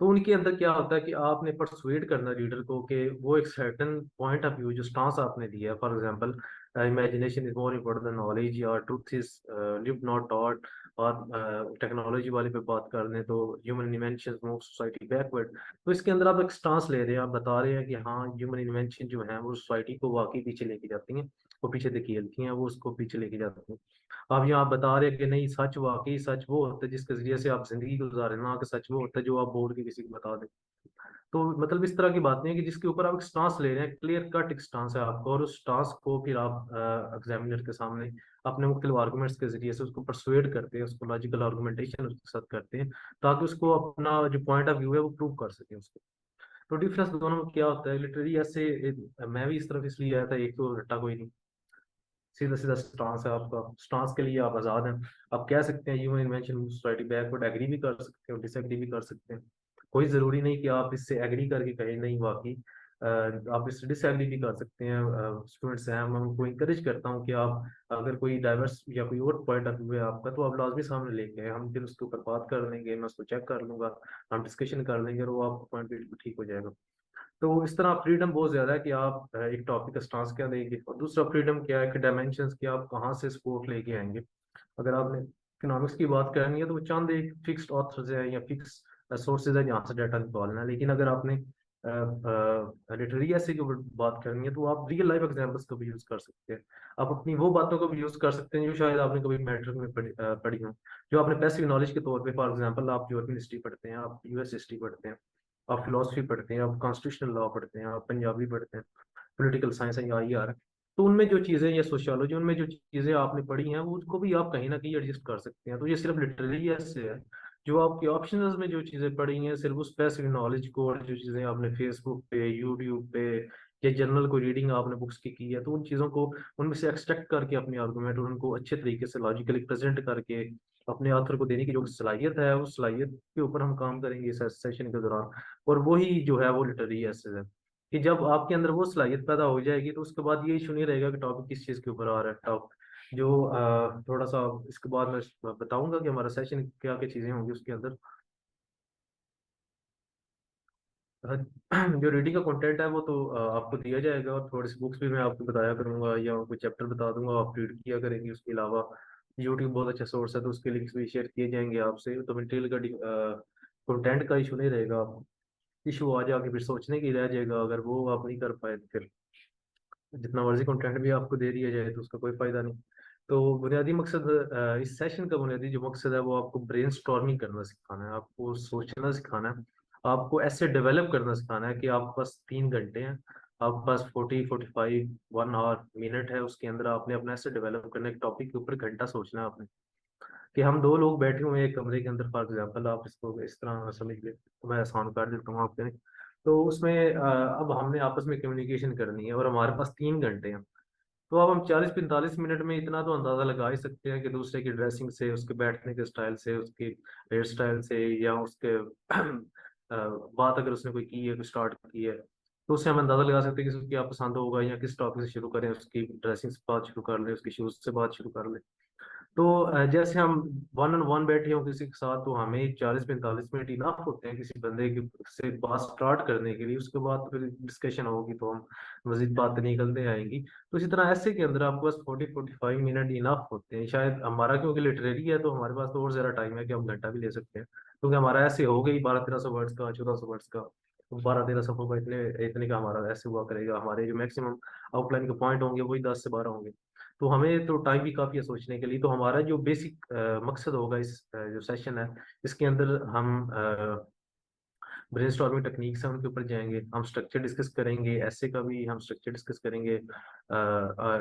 तो उनके अंदर क्या होता है कि आपने परसुएड करना रीडर को कि वो एक सर्टन पॉइंट ऑफ व्यू जो स्टांस आपने दिया है, for example imagination is more important than knowledge, या truth is lived not taught, और टेक्नोलॉजी वाले पे बात कर लें तो human invention move society backward. तो इसके अंदर आप एक स्टांस ले रहे हैं, आप बता रहे हैं कि हाँ ह्यूमन इन्वेंशन जो है वो सोसाइटी को वाकई पीछे लेके जाती हैं, वो पीछे धकेलती हैं, वो उसको पीछे लेके जाती हैं। आप यहाँ बता रहे हैं कि नहीं, सच वाकई सच वो होता है जिसके जरिए से आप जिंदगी गुजारे, ना कि सच वो होता है जो आप बोल के किसी को बता दें। तो मतलब इस तरह की बातें हैं कि जिसके ऊपर आप एक स्टांस ले रहे हैं, क्लियर कट एक स्टांस है आपका, और उस स्टांस को फिर आप एग्जामिनर के सामने अपने मुख्तलिफ आर्गूमेंट्स के जरिए से उसको परसुएड करते हैं, उसको लॉजिकल आर्गुमेंटेशन उसके साथ करते हैं, ताकि उसको अपना जो पॉइंट ऑफ व्यू है वो प्रूव कर सके उसको। तो डिफरेंस दोनों में क्या होता है, लिटरेरी ऐसे मैं भी इस तरफ इसलिए आया था, एक तो रट्टा कोई नहीं, सीधा सीधा स्टांस है आपका, स्टांस के लिए आप आजाद हैं। आप कह सकते हैं human invention society backward, agree भी कर सकते हैं, डिसएग्री भी कर सकते हैं। कोई जरूरी नहीं कि आप इससे एग्री करके कहें नहीं वाकई, आप इससे डिसएग्री भी कर सकते हैं। स्टूडेंट्स हैं, मैं उनको इंकरेज करता हूँ कि आप अगर कोई डाइवर्स या कोई और पॉइंट ऑफ व्यू है आपका, तो आप लाजमी सामने लेके आए, हम फिर उसके ऊपर बात कर लेंगे, मैं उसको चेक कर लूंगा, हम डिस्कशन कर लेंगे और वो आपका पॉइंट बिल्कुल ठीक हो जाएगा। तो इस तरह फ्रीडम बहुत ज्यादा है कि आप एक टॉपिक का स्टांस क्या देंगे, और दूसरा फ्रीडम क्या है कि डायमेंशंस कि आप कहाँ से सपोर्ट लेके आएंगे। अगर आपने इकोनॉमिक्स की बात करनी है तो वो चंद एक फिक्स्ड ऑथर्स है या फिक्स सोर्सेज है जहाँ से डाटा निकालना है, लेकिन अगर आपने लिटरेरी ऐसे की बात करनी है तो आप रियल लाइफ एग्जांपल्स को भी यूज कर सकते हैं। आप अपनी वो बातों को भी यूज कर सकते हैं जो शायद आपने कभी मैट्रिक में पढ़ी हो, जो आपने पैसिव नॉलेज के तौर पे, फॉर एग्जांपल आप यूरोपियन हिस्ट्री पढ़ते हैं, आप यूएस हिस्ट्री पढ़ते हैं, आप फिलोसफी पढ़ते हैं, आप कॉन्स्टिट्यूशनल लॉ पढ़ते हैं, आप पंजाबी पढ़ते हैं, पॉलिटिकल साइंस है या IR है। तो उनमें जो चीज़ें, या सोशियोलॉजी, उनमें जो चीज़ें आपने पढ़ी हैं वो उसको भी आप कहीं ना कहीं एडजस्ट कर सकते हैं। तो ये सिर्फ लिटरेरी ऐसे है, जो आपके ऑप्शनल्स में जो चीज़ें पढ़ी हैं सिर्फ उस पैसिव नॉलेज को, और जो चीज़ें आपने फेसबुक पे, यूट्यूब पे या जर्नल को रीडिंग आपने बुक्स की है, तो उन चीज़ों को उनमें से एक्सट्रैक्ट करके अपने आर्गूमेंट और उनको अच्छे तरीके से लॉजिकली प्रेजेंट करके अपने आथर को देने की जो सलाहियत है, उस सलाहियत के ऊपर हम काम करेंगे इस सेशन के दौरान। और वही जो है वो लिटरेरी एसेज है, कि जब आपके अंदर वो सलाहियत पैदा हो जाएगी तो उसके बाद ये इशू नहीं रहेगा कि टॉपिक किस चीज़ के ऊपर आ रहा है। टॉप जो थोड़ा सा इसके बाद मैं बताऊंगा कि हमारा सेशन क्या क्या चीज़ें होंगी उसके अंदर। अ, जो रीडिंग का कंटेंट है वो तो आपको दिया जाएगा, और थोड़ी सी बुक्स भी मैं आपको बताया करूंगा या कोई चैप्टर बता दूंगा, आप रीड किया करेंगे। उसके अलावा यूट्यूब बहुत अच्छा सोर्स है, तो उसके लिंक्स भी शेयर किए जाएंगे आपसे, तो मटेरियल का कंटेंट का इशू नहीं रहेगा। आप इशू आ जाके फिर सोचने की रह जाएगा, अगर वो आप नहीं कर पाए तो फिर जितना मर्जी कंटेंट भी आपको दे दिया जाए तो उसका कोई फायदा नहीं। तो बुनियादी मकसद, इस सेशन का बुनियादी जो मकसद है वो आपको ब्रेन स्टॉर्मिंग करना सिखाना है, आपको सोचना सिखाना है, आपको ऐसे डेवलप करना सिखाना है कि आपके पास 3 घंटे हैं, आपके पास 40 45 1 आवर मिनट है, उसके अंदर आपने अपना ऐसे डेवलप करना है, एक टॉपिक के ऊपर घंटा सोचना है आपने। कि हम दो लोग बैठे हुए हैं एक कमरे के अंदर, फॉर एग्जांपल आप इसको इस तरह समझ ले, तो मैं आसान कर देता हूँ आपके लिए। तो उसमें अब हमने आपस में कम्युनिकेशन करनी है और हमारे पास 3 घंटे हैं। तो अब हम 40 45 मिनट में इतना तो अंदाजा लगा ही सकते हैं कि दूसरे की ड्रेसिंग से, उसके बैठने के स्टाइल से, उसकी हेयर स्टाइल से, या उसके बात अगर उसने कोई की है, कोई स्टार्ट की है, तो उससे हम अंदाजा लगा सकते हैं कि उसको क्या पसंद होगा, या किस टॉपिक से शुरू करें, उसकी ड्रेसिंग से बात शुरू कर ले, उसकी शूज से बात शुरू कर ले। तो जैसे हम वन ऑन वन बैठे हों किसी के साथ, तो हमें 40 45 मिनट इनफ होते हैं किसी बंदे के से बात स्टार्ट करने के लिए, उसके बाद फिर डिस्कशन होगी तो हम मजीद बातें निकलते आएंगी। तो इसी तरह ऐसे के अंदर आपके पास 40 45 मिनट इनफ होते हैं। शायद हमारा क्योंकि लिटरेरी है तो हमारे पास तो और ज्यादा टाइम है कि हम घंटा भी ले सकते हैं, क्योंकि हमारा ऐसे हो गई 1200 1300 वर्ड्स का, 1400 वर्ड्स का, 12 13 सफ़ों का, इतने इतने का हमारा ऐसे हुआ करेगा। हमारे जो मैक्सिमम आउटलाइन के पॉइंट होंगे वही 10 से 12 होंगे। तो हमें तो टाइम भी काफ़ी है सोचने के लिए। तो हमारा जो बेसिक मकसद होगा इस जो सेशन है, इसके अंदर हम ब्रेनस्टॉर्मिंग टेक्निक्स हैं उनके ऊपर जाएंगे, हम स्ट्रक्चर डिस्कस करेंगे, ऐसे का भी हम स्ट्रक्चर डिस्कस करेंगे,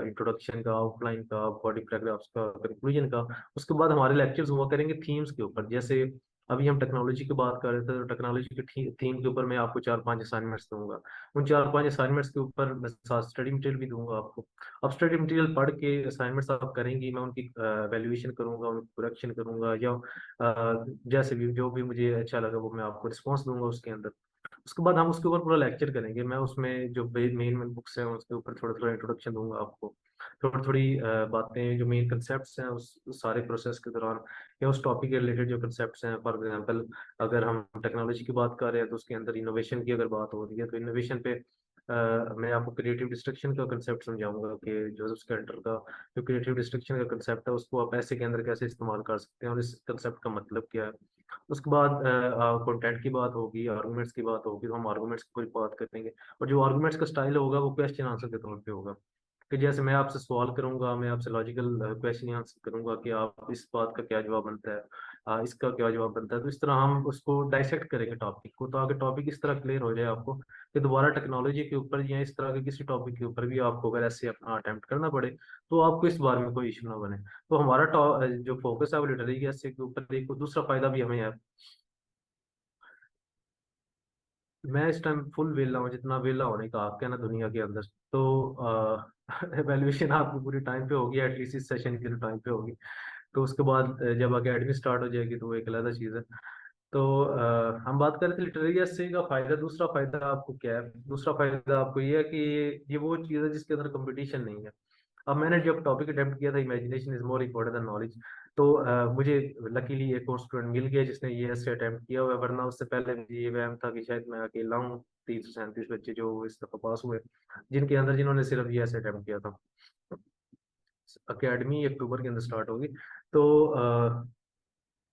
इंट्रोडक्शन का, आउटलाइन का, बॉडी पैराग्राफ्स का, कंक्लूजन का। उसके बाद हमारे लेक्चर्स हुआ करेंगे थीम्स के ऊपर। जैसे अभी हम टेक्नोलॉजी की बात कर रहे थे, तो टेक्नोलॉजी की थीम के ऊपर मैं आपको 4 5 असाइनमेंट्स दूंगा। उन 4 5 असाइनमेंट्स के ऊपर मैं साथ स्टडी मटेरियल भी दूंगा आपको। अब स्टडी मटेरियल पढ़ के असाइनमेंट्स आप करेंगी, मैं उनकी वैल्यूएशन करूंगा, उनकी करेक्शन करूंगा, या जैसे भी जो भी मुझे अच्छा लगा वो मैं आपको रिस्पॉन्स दूंगा उसके अंदर। उसके बाद हम उसके ऊपर पूरा लेक्चर करेंगे, मैं उसमें जो मेन मेन बुक्स हैं उसके ऊपर थोड़ा थोड़ा इंट्रोडक्शन दूंगा आपको। थोड़ी थोड़ी बातें जो मेन कंसेप्ट्स हैं उस सारे प्रोसेस के दौरान, या उस टॉपिक के रिलेटेड जो कंसेप्ट्स हैं। फॉर एग्जांपल अगर हम टेक्नोलॉजी की बात कर रहे हैं तो उसके अंदर इनोवेशन की अगर बात हो रही है तो इनोवेशन पे मैं आपको क्रिएटिव डिस्ट्रक्शन का कंसेप्ट समझाऊंगा कि जोसेफ कैंटर का जो क्रिएटिव डिस्ट्रक्शन का कंसेप्ट है उसको आप ऐसे के अंदर कैसे इस्तेमाल कर सकते हैं और इस कंसेप्ट का मतलब क्या है। उसके बाद कंटेंट की बात होगी, आर्गुमेंट्स की बात होगी, तो हम आर्गुमेंट्स की कोई बात करेंगे। और जो आर्गुमेंट्स का स्टाइल होगा वो क्वेश्चन आंसर के तौर पे होगा, कि जैसे मैं आपसे सवाल करूंगा, मैं आपसे लॉजिकल क्वेश्चन आंसर करूंगा कि आप इस बात का क्या जवाब बनता है, इसका क्या जवाब बनता है। तो इस तरह हम उसको डाइसेक्ट करेंगे टॉपिक को, ताकि टॉपिक इस तरह क्लियर हो जाए आपको कि दोबारा टेक्नोलॉजी के ऊपर या इस तरह के किसी टॉपिक के ऊपर भी आपको अगर ऐसे अपना अटेम्प्ट करना पड़े तो आपको इस बारे में कोई इशू ना बने। तो हमारा जो फोकस है वो लिटरेरी ऐसे के ऊपर। एक दूसरा फायदा भी हमें है, मैं इस टाइम फुल वेला हूँ, जितना वेला होने का हक है ना दुनिया के अंदर। तो एवेल्युएशन आपकी पूरी टाइम पे होगी, एटलीस्ट इस सेशन के टाइम पे होगी। तो उसके बाद जब अकेडमी स्टार्ट हो जाएगी तो वो एक अलग चीज़ है। तो हम बात करें थे लिटरेरी एसे का फायदा। दूसरा फायदा आपको क्या है? दूसरा फायदा आपको ये है कि ये वो चीज़ है जिसके अंदर कंपटीशन नहीं है। अब मैंने जब टॉपिक अटेम्प्ट किया था imagination is more important than knowledge, तो मुझे लकीली एक और स्टूडेंट मिल गया जिसने ये ऐसे अटेम्प्ट किया हुआ है, वरना उससे पहले मुझे ये वहम था कि शायद मैं अकेला हूँ 337 बच्चे जो इस दफा पास हुए जिन्होंने सिर्फ ये ऐसे अटेम्प्ट किया था। अकेडमी अक्टूबर के अंदर स्टार्ट होगी। तो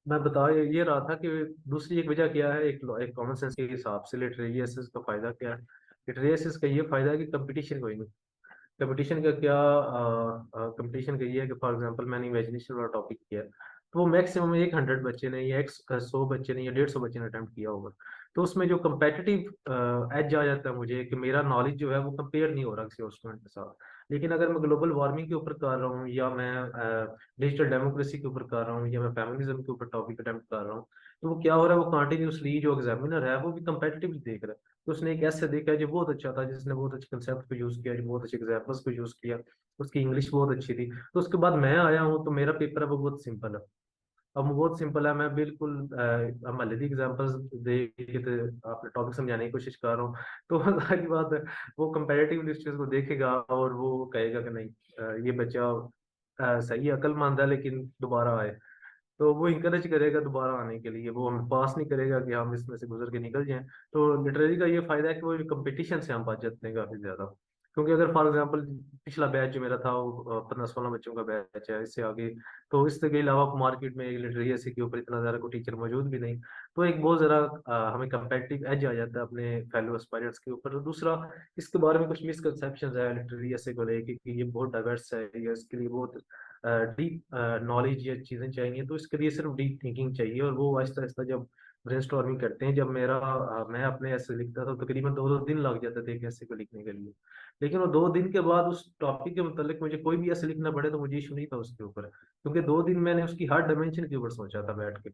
मैं बता ये रहा था कि दूसरी एक वजह क्या है, एक कॉमन सेंस के हिसाब से लिटरेरी एसेस का फायदा क्या है। लिटरेरी एसेस का ये फायदा है कि कंपटीशन कोई नहीं। कंपटीशन का क्या, कंपटीशन का ये है कि फॉर एग्जांपल मैंने इमेजिनेशन वाला टॉपिक किया, तो वो मैक्सिमम 100 बच्चे ने या 100 बच्चे ने या 150 बच्चे ने अटेम्प्ट किया होगा। तो उसमें जो कंपेटिटिव एज आ जाता है मुझे कि मेरा नॉलेज जो है वो कंपेयर नहीं हो रहा किसी और स्टूडेंट के साथ। लेकिन अगर मैं ग्लोबल वार्मिंग के ऊपर कर रहा हूँ, या मैं डिजिटल डेमोक्रेसी के ऊपर कर रहा हूँ, या मैं फेमिनिज्म के ऊपर टॉपिक अटेम्प्ट कर रहा हूँ, तो वो क्या हो रहा है, वो कंटिन्यूसली जो एग्जामिनर है वो भी कंपेटिटिवली देख रहा है। तो उसने एक ऐसे देखा है जो बहुत अच्छा था, जिसने बहुत अच्छे कंसेप्ट को यूज किया, जो बहुत अच्छे एग्जाम्पल्स को यूज किया, उसकी इंग्लिश बहुत अच्छी थी। तो उसके बाद मैं आया हूँ तो मेरा पेपर है वो बहुत सिंपल है। अब वो बहुत सिंपल है, मैं बिल्कुल अब मैं लेदी एग्जाम्पल्स दे के तो आपने टॉपिक समझाने की कोशिश कर रहा हूँ। तो सारी बात है, वो कंपेरेटिव लिस्ट्स को देखेगा और वो कहेगा कि नहीं, ये बच्चा सही अक्लमंद है लेकिन दोबारा आए। तो वो इंकरेज करेगा दोबारा आने के लिए, वो हमें पास नहीं करेगा कि हम इसमें से गुजर के निकल जाएं। तो लिटरेरी का ये फायदा है कि वो कंपटीशन से हम बच जाते हैं काफी ज्यादा। क्योंकि अगर फॉर एग्जांपल पिछला बैच जो मेरा था वो 15-16 बच्चों का बैच है, इससे आगे तो इसके अलावा मार्केट में लिटरेरी ऐसे के ऊपर इतना ज्यादा कोई टीचर मौजूद भी नहीं। तो एक बहुत जरा हमें कंपेटिटिव एज आ जाता है अपने फेलो एस्पायर्स के ऊपर। तो दूसरा, इसके बारे में कुछ मिसकंसेप्शन है लिटरेरी ऐसे को लेके कि ये बहुत डाइवर्स है, या इसके लिए बहुत डीप नॉलेज या चीज़ें चाहिए। तो इसके लिए सिर्फ डीप थिंकिंग चाहिए, और वो आहिस्ता आहिस्ता जब ब्रेनस्टॉर्मिंग करते हैं, जब मैं अपने ऐसे लिखता था तकरीबन 2-2 दिन लग जाते थे एक ऐसे को लिखने के लिए। लेकिन वो 2 दिन के बाद उस टॉपिक के मतलब मुझे कोई भी ऐसे लिखना पड़े तो मुझे इशू नहीं था उसके ऊपर, क्योंकि 2 दिन मैंने उसकी हर डायमेंशन के ऊपर सोचा था बैठ के।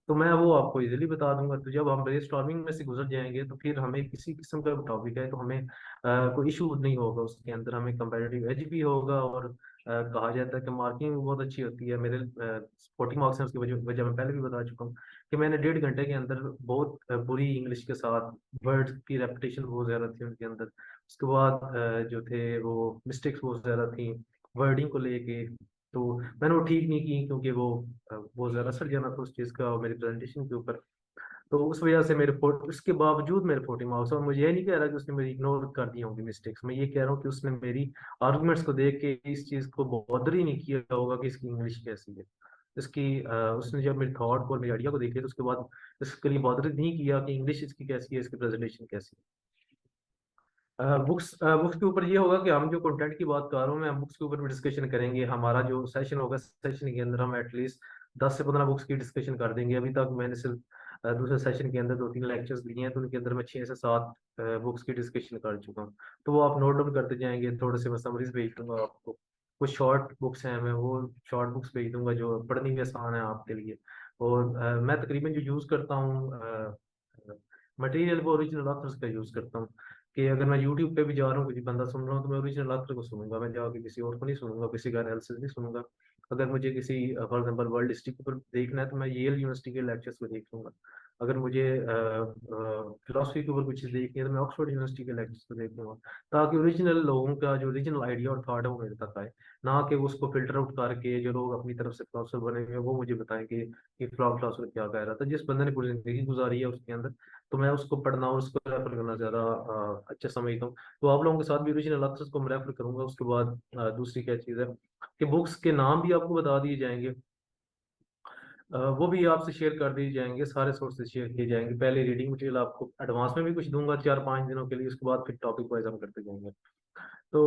तो मैं वो आपको इजीली बता दूंगा। तो जब हम ब्रेनस्टॉर्मिंग में से गुजर जाएंगे तो फिर हमें किसी किस्म का टॉपिक है तो हमें कोई इशू नहीं होगा उसके अंदर, हमें कंपेरेटिव एज भी होगा। और कहा जाता है कि मार्किंग बहुत अच्छी होती है। मेरे 40 मार्क्स हैं, उसकी वजह वजह मैं पहले भी बता चुका हूँ कि मैंने 1.5 घंटे के अंदर बहुत बुरी इंग्लिश के साथ वर्ड की रेपिटेशन बहुत ज्यादा थी उनके अंदर। उसके बाद जो थे वो मिस्टेक्स बहुत ज्यादा थी वर्डिंग को लेके। तो मैंने वो ठीक नहीं की, क्योंकि वो बहुत ज्यादा असर जाना था उस चीज का मेरी प्रेजेंटेशन के ऊपर। तो उस वजह से उसके बावजूद मेरे 40 मार्क्स। और मुझे ये नहीं कह रहा कि उसने मेरी इग्नोर कर दी होंगी मिस्टेक्स, मैं ये कह रहा हूँ कि उसने मेरी आर्गुमेंट्स को देख के इस चीज को बॉदर ही नहीं किया होगा कि इसकी इंग्लिश कैसी है। उसने जब मेरे थॉट को और मेरी आइडिया को देखे तो उसके बाद इसके लिए बॉदर नहीं किया कि इंग्लिश इसकी कैसी है, इसकी प्रेजेंटेशन कैसी है। बुक्स के ऊपर ये होगा कि हम जो कंटेंट की बात कर रहा हूँ मैं, बुक्स के ऊपर भी डिस्कशन करेंगे। हमारा जो सेशन होगा, सेशन के अंदर हम एटलीस्ट 10 से 15 बुक्स की डिस्कशन कर देंगे। अभी तक मैंने सिर्फ दूसरे सेशन के अंदर 2-3 लेक्चर्स दिए हैं, तो उनके अंदर मैं 6 से 7 बुक्स की डिस्कशन कर चुका हूँ। तो वो आप नोट डाउन करते जाएंगे, थोड़े से मैं समरीज भेज दूंगा आपको। कुछ शॉर्ट बुक्स हैं, मैं वो शॉर्ट बुक्स भेज दूंगा जो पढ़नी भी आसान है आपके लिए। और मैं तकरीबन जो यूज़ करता हूँ मटेरियल, वो ओरिजिनल ऑथर्स का यूज़ करता हूँ। कि अगर मैं यूट्यूब पे भी जा रहा हूँ, किसी बंदा सुन रहा हूँ, तो मैं ओरिजिनल ऑथर को सुनूंगा, मैं जाके किसी और को नहीं सुनूंगा, किसी का एनालिसिस नहीं सुनूंगा। अगर मुझे किसी फॉर एग्जांपल वर्ल्ड हिस्ट्री के ऊपर देखना है तो मैं येल यूनिवर्सिटी के लेक्चर्स को देख लूंगा। अगर मुझे फिलोसफी के ऊपर कुछ चीज़ देखनी है तो मैं ऑक्सफोर्ड यूनिवर्सिटी के लेक्चर्स को देखूंगा, ताकि ओरिजिनल लोगों का जो ओरिजिनल आइडिया और थॉट है वो मेरे तक आए, ना कि उसको फिल्टर आउट करके जो लोग अपनी तरफ से फिलोसफर बने हुए हैं वो मुझे बताएंगे कि फिलोसफर क्या कह रहा था। जिस बंदे ने पूरी जिंदगी गुजारी है उसके अंदर, तो मैं उसको पढ़ना और उसको रेफर करना ज़्यादा अच्छा समझता हूँ। तो आप लोगों के साथ भी ओरिजिनल ऑथर्स को मैं रेफर करूंगा। उसके बाद दूसरी क्या चीज़ है कि बुक्स के नाम भी आपको बता दिए जाएंगे, वो भी आपसे शेयर कर दिए जाएंगे, सारे सोर्सेज शेयर किए जाएंगे। पहले रीडिंग मटेरियल आपको एडवांस में भी कुछ दूंगा 4-5 दिनों के लिए, उसके बाद फिर टॉपिक वाइज हम करते जाएंगे। तो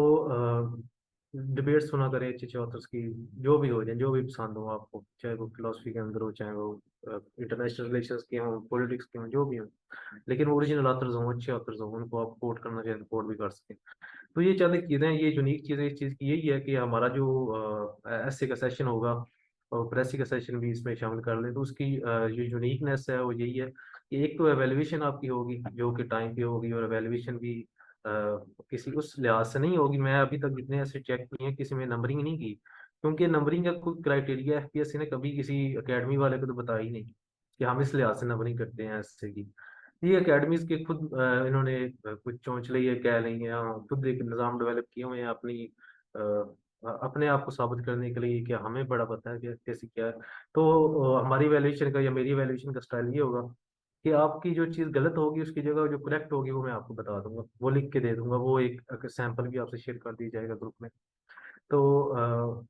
डिबेट सुना करें अच्छे अच्छे ऑथर्स की, जो भी हो जाए, जो भी पसंद हो आपको, चाहे वो फिलोसफी के अंदर हो, चाहे वो इंटरनेशनल रिलेशंस के हों, पॉलिटिक्स के हों, जो भी हो, लेकिन ओरिजिनल ऑथर्स हों, अच्छे ऑथर्स हों, उनको आप कोट करना चाहें तो कोट भी कर सकें। तो ये चंद चीज़ें हैं, ये यूनिक चीज़ें इस चीज़ की यही है कि हमारा जो ऐसे का सेशन होगा और प्रेसी का सेशन भी इसमें शामिल कर लें, तो उसकी जो यूनिकनेस है वो यही है कि एक तो एवेल्युएशन आपकी होगी जो कि टाइम पे होगी, और एवेल्युएशन भी अ, किसी उस लिहाज से नहीं होगी। मैं अभी तक जितने ऐसे चेक किए हैं किसी में नंबरिंग नहीं की, क्योंकि नंबरिंग का कोई क्राइटेरिया एफपीएससी ने कभी किसी एकेडमी वाले को तो बताया ही नहीं कि हम इस लिहाज से नंबरिंग करते हैं ऐसे की। ये एकेडमीज के खुद इन्होंने कुछ चौंचले ये कह रही हैं, खुद एक निज़ाम डेवलप किए हुए हैं अपनी अपने आप को साबित करने के लिए कि हमें बड़ा पता है कि कैसे क्या है। तो हमारी वैल्यूएशन का या मेरी वैल्यूएशन का स्टाइल ये होगा कि आपकी जो चीज़ गलत होगी उसकी जगह जो करेक्ट होगी वो मैं आपको बता दूंगा, वो लिख के दे दूंगा, वो एक सैंपल भी आपसे शेयर कर दी जाएगा ग्रुप में। तो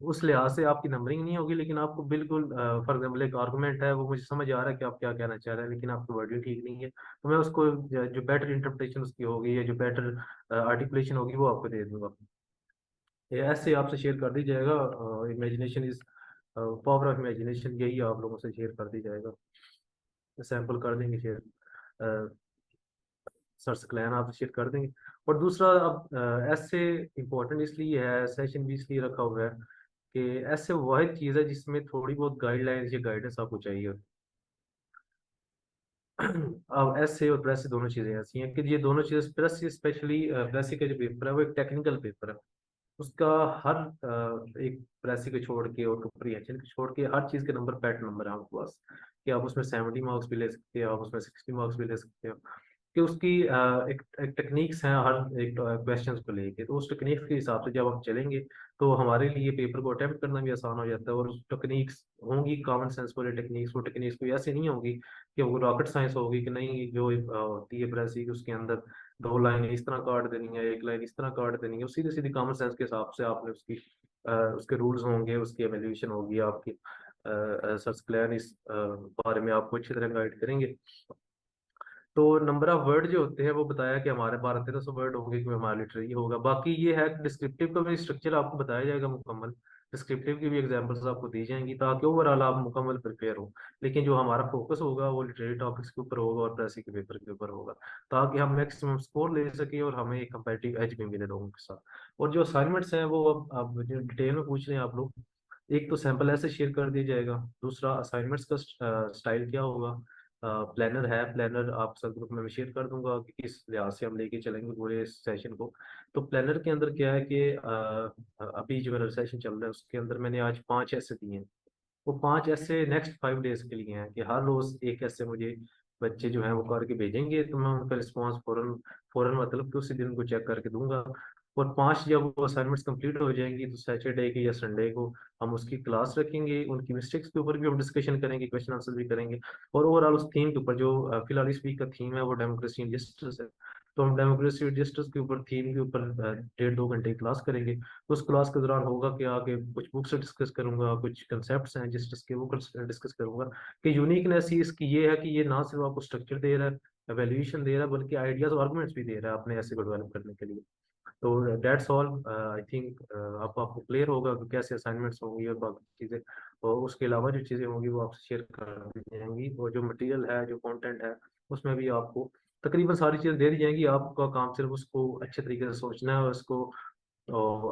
उस लिहाज से आपकी नंबरिंग नहीं होगी, लेकिन आपको बिल्कुल फॉर एग्जाम्पल एक आर्गुमेंट है, वो मुझे समझ आ रहा है कि आप क्या कहना चाह रहे हैं, लेकिन आपकी वर्डिंग ठीक नहीं है, तो मैं उसको जो बेटर इंटरप्रिटेशन उसकी होगी या जो बेटर आर्टिकुलेशन होगी वो आपको दे दूंगा। ये ऐसे आपसे शेयर कर दी जाएगा। Imagination is power of imagination, यही आप लोगों से शेयर कर दी जाएगा, सैंपल कर देंगे शेयर, सर्च क्लैन आप शेयर कर देंगे। और दूसरा, अब ऐसे इम्पोर्टेंट इसलिए है, सेशन भी इसलिए रखा हुआ है कि ऐसे वाहिद चीज़ है जिसमें थोड़ी बहुत गाइडलाइंस या गाइडेंस आपको चाहिए। अब ऐसे और प्रेस दोनों चीज़ें ऐसी हैं कि ये दोनों चीज़ें, प्रेस स्पेशली प्रेस का जो पेपर है वो एक टेक्निकल पेपर है। उसका हर एक प्रेस को छोड़ के और कम्प्रीहेंशन को छोड़ के हर चीज़ के नंबर पैट नंबर है आपके पास, कि आप उसमें 70 मार्क्स भी ले सकते हो, आप उसमें 60 मार्क्स भी ले सकते हो। कि उसकी एक टेक्निक्स हैं हर एक क्वेश्चन को लेके, तो उस टेक्निक के हिसाब से जब हम चलेंगे तो हमारे लिए पेपर को अटेम्प्ट करना भी आसान हो जाता है। और उस टेक्निक्स होंगी कॉमन सेंस वाली टेक्निक्स, वो टेक्निक्स कोई ऐसी नहीं होगी कि वो रॉकेट साइंस होगी कि नहीं, जो होती है प्रेस की उसके अंदर 2 लाइन इस तरह काट देनी है, 1 लाइन इस तरह काट देनी है, वो सीधी सीधी कॉमन सेंस के हिसाब से आपने उसकी उसके रूल्स होंगे, उसकी एवेल्यूशन होगी आपकी। सर्च प्लान इस बारे में आपको अच्छी तरह गाइड करेंगे। तो नंबर ऑफ वर्ड जो होते हैं वो बताया कि हमारे 1200-1300 वर्ड होंगे, कि हमारा लिटरेरी होगा। बाकी ये है कि डिस्क्रिप्टिव का भी स्ट्रक्चर आपको बताया जाएगा मुकम्मल, डिस्क्रिप्टिव की भी एग्जांपल्स आपको दी जाएंगी ताकि ओवरऑल आप मुकम्मल प्रिपेयर हो। लेकिन जो हमारा फोकस होगा वो लिटरेरी टॉपिक्स के ऊपर होगा और प्रेसी के पेपर के ऊपर होगा, ताकि हम मैक्सिमम स्कोर ले सकें और हमें एक कंपेटिटिव एज भी मिले लोगों के साथ। और जो असाइनमेंट्स हैं वो अब जो डिटेल में पूछ रहे हैं आप लोग, एक तो सैंपल ऐसे शेयर कर दिया जाएगा, दूसरा असाइनमेंट्स का स्टाइल क्या होगा। प्लानर है, प्लानर आप सब ग्रुप में मैं शेयर कर दूंगा कि किस लिहाज से हम लेके चलेंगे पूरे सेशन को। तो प्लानर के अंदर क्या है कि अभी जो मेरा सेशन चल रहा है उसके अंदर मैंने आज 5 ऐसे दिए हैं। वो 5 ऐसे नेक्स्ट 5 डेज के लिए हैं कि हर रोज एक ऐसे मुझे बच्चे जो हैं वो करके भेजेंगे, तो मैं उनका रिस्पॉन्स फौरन फौरन मतलब कि उसी दिन को चेक करके दूंगा। और 5 जब वो असाइनमेंट्स कंप्लीट हो जाएंगी तो सैटरडे की या संडे को हम उसकी क्लास रखेंगे, उनकी मिस्टेक्स के ऊपर भी हम डिस्कशन करेंगे, क्वेश्चन आंसर भी करेंगे। और ओवरऑल उस थीम के ऊपर जो फिलहाल इस वीक का थीम है वो डेमोक्रेसी इन जस्टिस है, तो हम डेमोक्रेसी इन जस्टिस के ऊपर थीम के ऊपर 1.5-2 घंटे की क्लास करेंगे। तो उस क्लास के दौरान होगा कि आगे कुछ बुक्स डिस्कस करूंगा, कुछ कंसेप्ट्स हैं जस्टिस के वो डिस्कस करूंगा। कि यूनिकनेस ही इसकी ये है कि ये ना सिर्फ आपको स्ट्रक्चर दे रहा है, एवेल्यूएशन दे रहा है, बल्कि आइडियाज और आर्गुमेंट्स भी दे रहा है अपने ऐसे को डेवलप करने के लिए। तो दैट्स ऑल। आई थिंक अब आपको क्लियर होगा कि कैसे असाइनमेंट्स होंगी और बाकी चीज़ें, और उसके अलावा जो चीज़ें होंगी वो आपसे शेयर कर दी जाएंगी। और जो मटेरियल है, जो कंटेंट है, उसमें भी आपको तकरीबन सारी चीज़ें दे दी जाएंगी। आपका काम सिर्फ उसको अच्छे तरीके से सोचना है और उसको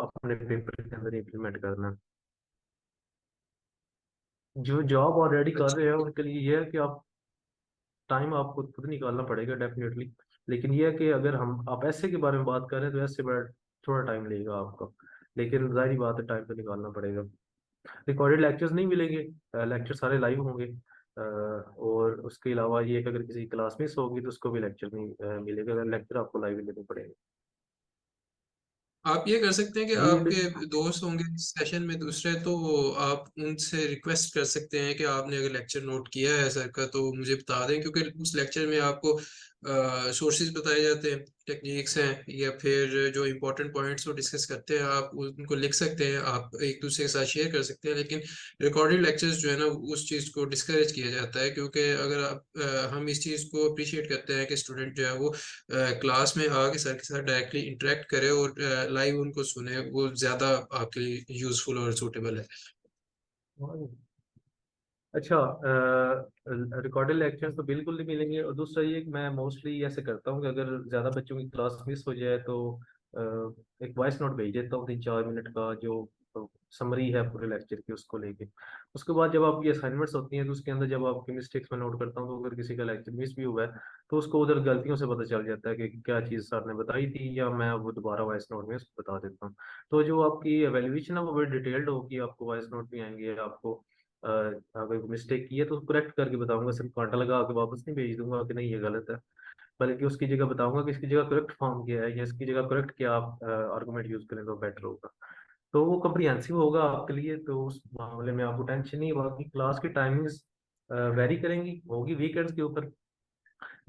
अपने पेपर के अंदर इम्प्लीमेंट करना है। जो जॉब ऑलरेडी कर अच्छा। रहे हैं उनके लिए ये है कि आप टाइम आपको खुद निकालना पड़ेगा डेफिनेटली। लेकिन ये है कि अगर हम आप ऐसे के बारे में बात करें तो ऐसे बड़ा थोड़ा टाइम लगेगा आपका, लेकिन जाहिर बात है टाइम तो निकालना पड़ेगा। रिकॉर्डेड लेक्चर्स नहीं मिलेंगे, लेक्चर सारे लाइव होंगे। और उसके अलावा ये कि अगर किसी क्लास मिस होगी तो उसको भी लेक्चर नहीं मिलेगा, लेक्चर आपको लाइव लेने पड़ेंगे। आप ये कर सकते हैं कि ये आपके दोस्त होंगे सेशन में दूसरे, तो आप उनसे रिक्वेस्ट कर सकते हैं कि आपने अगर लेक्चर नोट किया है सर का तो मुझे बता दें, क्योंकि उस लेक्चर में आपको सोर्सेज बताए जाते हैं, टेक्निक्स हैं, या फिर जो इम्पोर्टेंट पॉइंट्स वो डिस्कस करते हैं आप उनको लिख सकते हैं, आप एक दूसरे के साथ शेयर कर सकते हैं। लेकिन रिकॉर्डेड लेक्चर्स जो है ना उस चीज़ को डिस्करेज किया जाता है, क्योंकि अगर आप हम इस चीज़ को अप्रिशिएट करते हैं कि स्टूडेंट जो है वो क्लास में आके सर के साथ डायरेक्टली इंटरेक्ट करे और लाइव उनको सुने, वो ज्यादा आपके लिए यूजफुल और सूटेबल है। अच्छा, रिकॉर्डेड लेक्चर्स तो बिल्कुल नहीं मिलेंगे। और दूसरा ये कि मैं मोस्टली ऐसे करता हूँ कि अगर ज़्यादा बच्चों की क्लास मिस हो जाए तो अ, एक वॉइस नोट भेज देता हूँ 3-4 मिनट का, जो समरी है पूरे लेक्चर की उसको लेके। उसके बाद जब आपकी असाइनमेंट्स होती हैं तो उसके अंदर जब आपकी मिस्टेक्स में नोट करता हूँ, तो अगर किसी का लेक्चर मिस भी हुआ है तो उसको उधर गलतियों से पता चल जाता है कि क्या चीज़ सर ने बताई थी, या मैं वो दोबारा वॉइस नोट में उसको बता देता हूँ। तो जो आपकी एवेल्यूएशन है वो बड़ी डिटेल्ड होगी, आपको वॉइस नोट भी आएंगे, आपको अगर मिस्टेक की है तो करेक्ट करके बताऊंगा, सिर्फ कांटा लगा के वापस नहीं भेज दूंगा कि नहीं ये गलत है। बल्कि उसकी जगह बताऊंगा कि इसकी जगह करेक्ट फॉर्म क्या है, या इसकी जगह करेक्ट क्या आप आर्गुमेंट यूज करें तो बेटर होगा। तो वो कम्प्रिहेंसिव होगा आपके लिए, तो उस मामले में आपको टेंशन नहीं। बाकी क्लास की टाइमिंग्स वेरी करेंगी, होगी वीकेंड्स के ऊपर।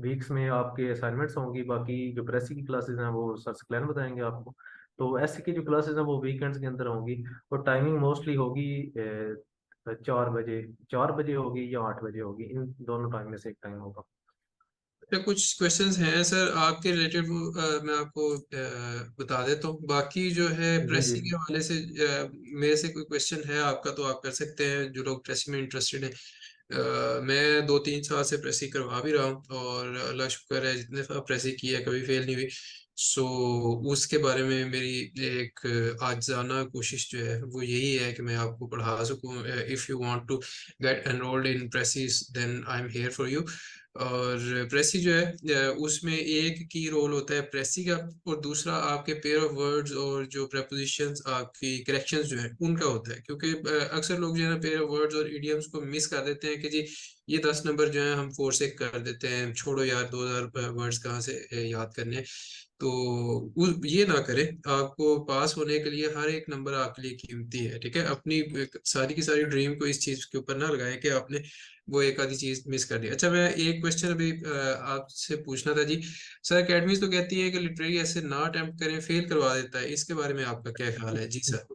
वीक्स में आपके असाइनमेंट्स होंगी, बाकी जो प्रेसी की क्लासेस हैं वो सर क्लैन बताएंगे आपको। तो ऐसे की जो क्लासेस हैं वो वीकेंड्स के अंदर होंगी। और टाइमिंग मोस्टली होगी 4 बजे, 4 बजे होगी या 8 बजे होगी, इन दोनों टाइम में से एक टाइम होगा। तो कुछ क्वेश्चंस हैं सर आपके रिलेटेड, वो मैं आपको बता देता हूँ। बाकी जो है जी प्रेसी जी के हवाले से मेरे से कोई क्वेश्चन है आपका तो आप कर सकते हैं, जो लोग प्रेसी में इंटरेस्टेड हैं। मैं 2-3 साल से प्रेसी करवा भी रहा हूँ, और अल्लाह शुक्र है जितने दफा प्रेसी की है कभी फेल नहीं हुई। सो उसके बारे में मेरी एक आजाना कोशिश जो है वो यही है कि मैं आपको पढ़ा सकूँ। If you want to get enrolled in precis then I am here for you. और प्रेसी जो है उसमें एक की रोल होता है प्रेसी का, और दूसरा आपके पेयर ऑफ वर्ड्स और जो prepositions आपकी करेक्शंस जो है उनका होता है। क्योंकि अक्सर लोग जो है ना पेयर ऑफ वर्ड्स और इडियम्स को मिस कर देते हैं कि जी ये 10 नंबर जो है हम 4 से कर देते हैं, छोड़ो यार 2000 वर्ड्स कहाँ से याद करने हैं। तो ये ना करें। आपको पास होने के लिए हर एक नंबर आपके लिए कीमती है, ठीक है। अपनी सारी की सारी ड्रीम को इस चीज के ऊपर ना लगाएं कि आपने वो एक आधी चीज मिस कर दी। अच्छा, मैं एक क्वेश्चन अभी आपसे पूछना था जी। सर एकेडमीज तो कहती है कि लिटरेरी ऐसे ना अटेम्प्ट करें, फेल करवा देता है, इसके बारे में आपका क्या ख्याल है जी सर?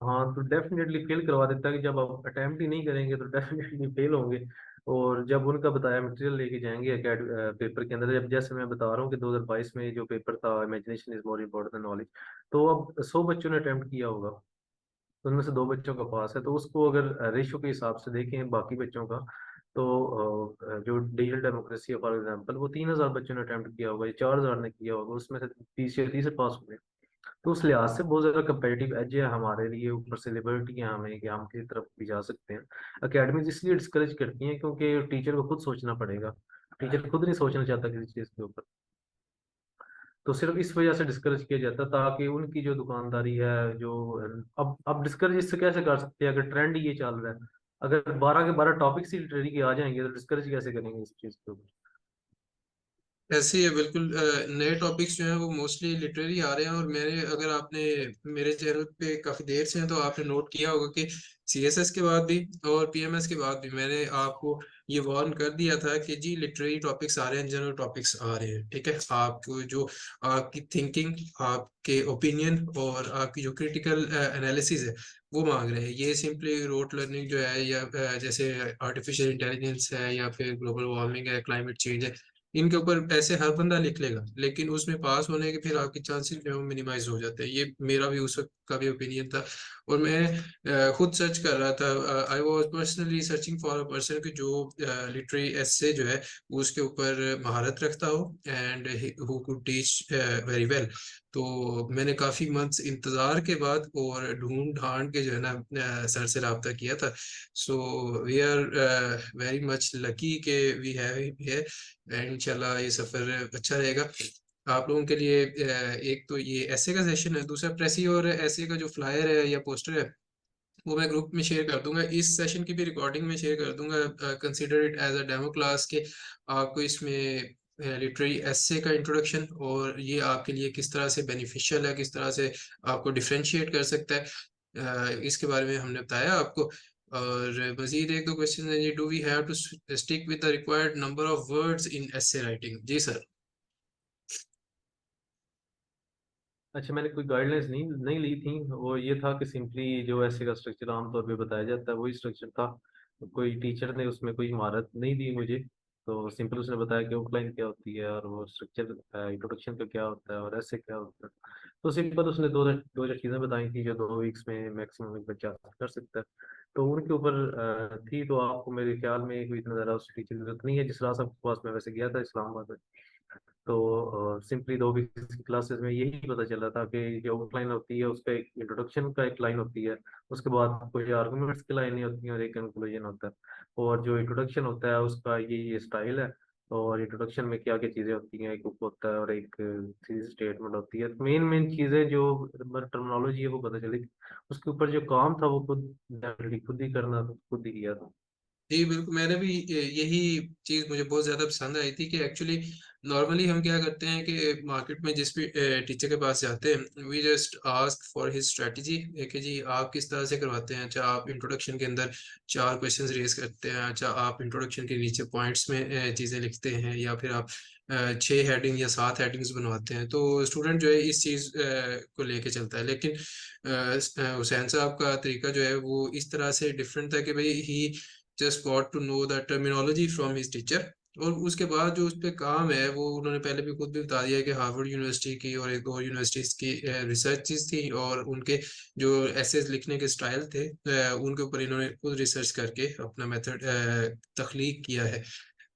हाँ, तो डेफिनेटली फेल करवा देता है कि जब आप अटेम्प्ट ही नहीं करेंगे तो डेफिनेटली फेल होंगे। और जब उनका बताया मटेरियल लेके जाएंगे पेपर के अंदर, जब जैसे मैं बता रहा हूँ कि 2022 में जो पेपर था imagination is more important than knowledge, तो अब 100 बच्चों ने अटेम्प्ट किया होगा, तो उनमें से 2 बच्चों का पास है। तो उसको अगर रेशो के हिसाब से देखें बाकी बच्चों का, तो जो डिजिटल डेमोक्रेसी है फॉर एग्जांपल, वो 3,000 बच्चों ने अटेम्प्ट किया होगा या 4,000 ने किया होगा, उसमें से 30 या 30 पास हुए। तो उस लिहाज से बहुत ज्यादा कंपेटिटिव एज है हमारे लिए, ऊपर से लिबर्टी है हमें कि हम किसी तरफ भी जा सकते हैं। अकेडमीज इसलिए डिस्करेज करती हैं क्योंकि टीचर को खुद सोचना पड़ेगा, टीचर खुद नहीं सोचना चाहता किसी चीज के ऊपर। तो सिर्फ इस वजह से डिस्करेज किया जाता है, ताकि उनकी जो दुकानदारी है जो, अब डिस्करेज इससे कैसे कर सकते हैं अगर ट्रेंड ये चल रहा है। अगर 12 के 12 टॉपिक्स ही लिटरेरी के आ जाएंगे तो डिस्करेज कैसे करेंगे इस चीज के ऊपर। ऐसे ही है बिल्कुल। नए टॉपिक्स जो हैं वो मोस्टली लिटरेरी आ रहे हैं, और मैंने, अगर आपने मेरे चैनल पे काफ़ी देर से हैं तो आपने नोट किया होगा कि सीएसएस के बाद भी और पीएमएस के बाद भी मैंने आपको ये वार्न कर दिया था कि जी लिटरेरी टॉपिक्स आ रहे हैं, जनरल टॉपिक्स आ रहे हैं, ठीक है। आपको जो आपकी थिंकिंग, आपके ओपिनियन और आपकी जो क्रिटिकल एनालिसिस है वो मांग रहे हैं। ये सिंपली रोट लर्निंग जो है, या जैसे आर्टिफिशियल इंटेलिजेंस है, या फिर ग्लोबल वार्मिंग है, क्लाइमेट चेंज है, इनके ऊपर ऐसे हर बंदा लिख लेगा, लेकिन उसमें पास होने के फिर आपके चांसेस जो है वो मिनिमाइज हो जाते हैं। ये मेरा भी उस वक्त का भी ओपिनियन था। और मैं खुद सर्च कर रहा था, I was personally searching for a person कि जो लिटरेरी एसे जो है उसके ऊपर महारत रखता हो, and who could teach very well. तो मैंने काफी मंथ्स इंतजार के बाद और ढूंढ ढांड के जो है ना सर से रब्ता किया था। So we are very much lucky के we have him here, and इंशाल्लाह ये सफर अच्छा रहेगा आप लोगों के लिए। एक तो ये ऐसे का सेशन है, दूसरा प्रेसी और ऐसे का जो फ्लायर है या पोस्टर है वो मैं ग्रुप में शेयर कर दूंगा। इस सेशन की भी रिकॉर्डिंग में शेयर कर दूंगा। Consider it as a demo class के आपको इसमें लिटरेरी एसे का इंट्रोडक्शन और ये आपके लिए किस तरह से बेनिफिशियल है, किस तरह से आपको डिफरेंशिएट कर सकता है, इसके बारे में हमने बताया आपको। और मजीद एक दो क्वेश्चन है जी, do we have to stick with the required number of words in essay writing? जी सर। अच्छा, मैंने कोई गाइडलाइंस नहीं नहीं ली थी। वो ये था कि सिंपली जो ऐसे का स्ट्रक्चर आमतौर पे बताया जाता है वही स्ट्रक्चर था। कोई टीचर ने उसमें कोई महारत नहीं दी मुझे। तो सिंपल उसने बताया कि आउटलाइन क्या होती है और वो स्ट्रक्चर इंट्रोडक्शन का क्या होता है और ऐसे क्या होता है। तो सिंपल उसने दो दो चार चीज़ें बताई थी जो 2 वीक्स में मैक्सिमम एक बच्चा कर सकता है। तो उनके ऊपर थी। तो आपको मेरे ख्याल में कोई इतना ज़्यादा उस टीचर की जरूरत नहीं है। जिस रात के पास मैं वैसे गया था इस्लामाबाद में, तो सिंपली 2 वीक की क्लासेस में यही पता चला था कि जो आउटलाइन होती है उसका एक इंट्रोडक्शन का एक लाइन होती है, उसके बाद कुछ आर्गुमेंट्स की लाइनें होती हैं और एक कंक्लूजन होता है। और जो इंट्रोडक्शन होता है उसका ये स्टाइल है। और इंट्रोडक्शन में क्या क्या चीज़ें होती हैं, एक हुक होता है और एक थीसिस स्टेटमेंट होती है। मेन मेन चीज़ें जो टर्मिनोलॉजी है वो पता चली। उसके ऊपर जो काम था वो खुद ही करना था, खुद ही किया था। जी बिल्कुल, मैंने भी यही चीज़ मुझे बहुत ज़्यादा पसंद आई थी कि एक्चुअली नॉर्मली हम क्या करते हैं कि मार्केट में जिस भी टीचर के पास जाते हैं, we just ask for his strategy कि जी आप किस तरह से करवाते हैं। अच्छा, आप इंट्रोडक्शन के अंदर 4 क्वेश्चंस रेज करते हैं, अच्छा आप इंट्रोडक्शन के नीचे पॉइंट्स में चीज़ें लिखते हैं, या फिर आप 6 हेडिंग या 7 हेडिंग्स बनवाते हैं, तो स्टूडेंट जो है इस चीज़ को लेके चलता है। लेकिन हुसैन साहब का तरीका जो है वो इस तरह से डिफरेंट था कि भाई he just got to know the terminology from his teacher, और उसके बाद जो उस पे काम है वो उन्होंने पहले भी खुद भी बता दिया कि हार्वर्ड यूनिवर्सिटी की और एक और यूनिवर्सिटीज की रिसर्चेस थी, और उनके जो एसेस लिखने के स्टाइल थे उनके ऊपर इन्होंने खुद रिसर्च करके अपना मेथड तख्लीक किया है।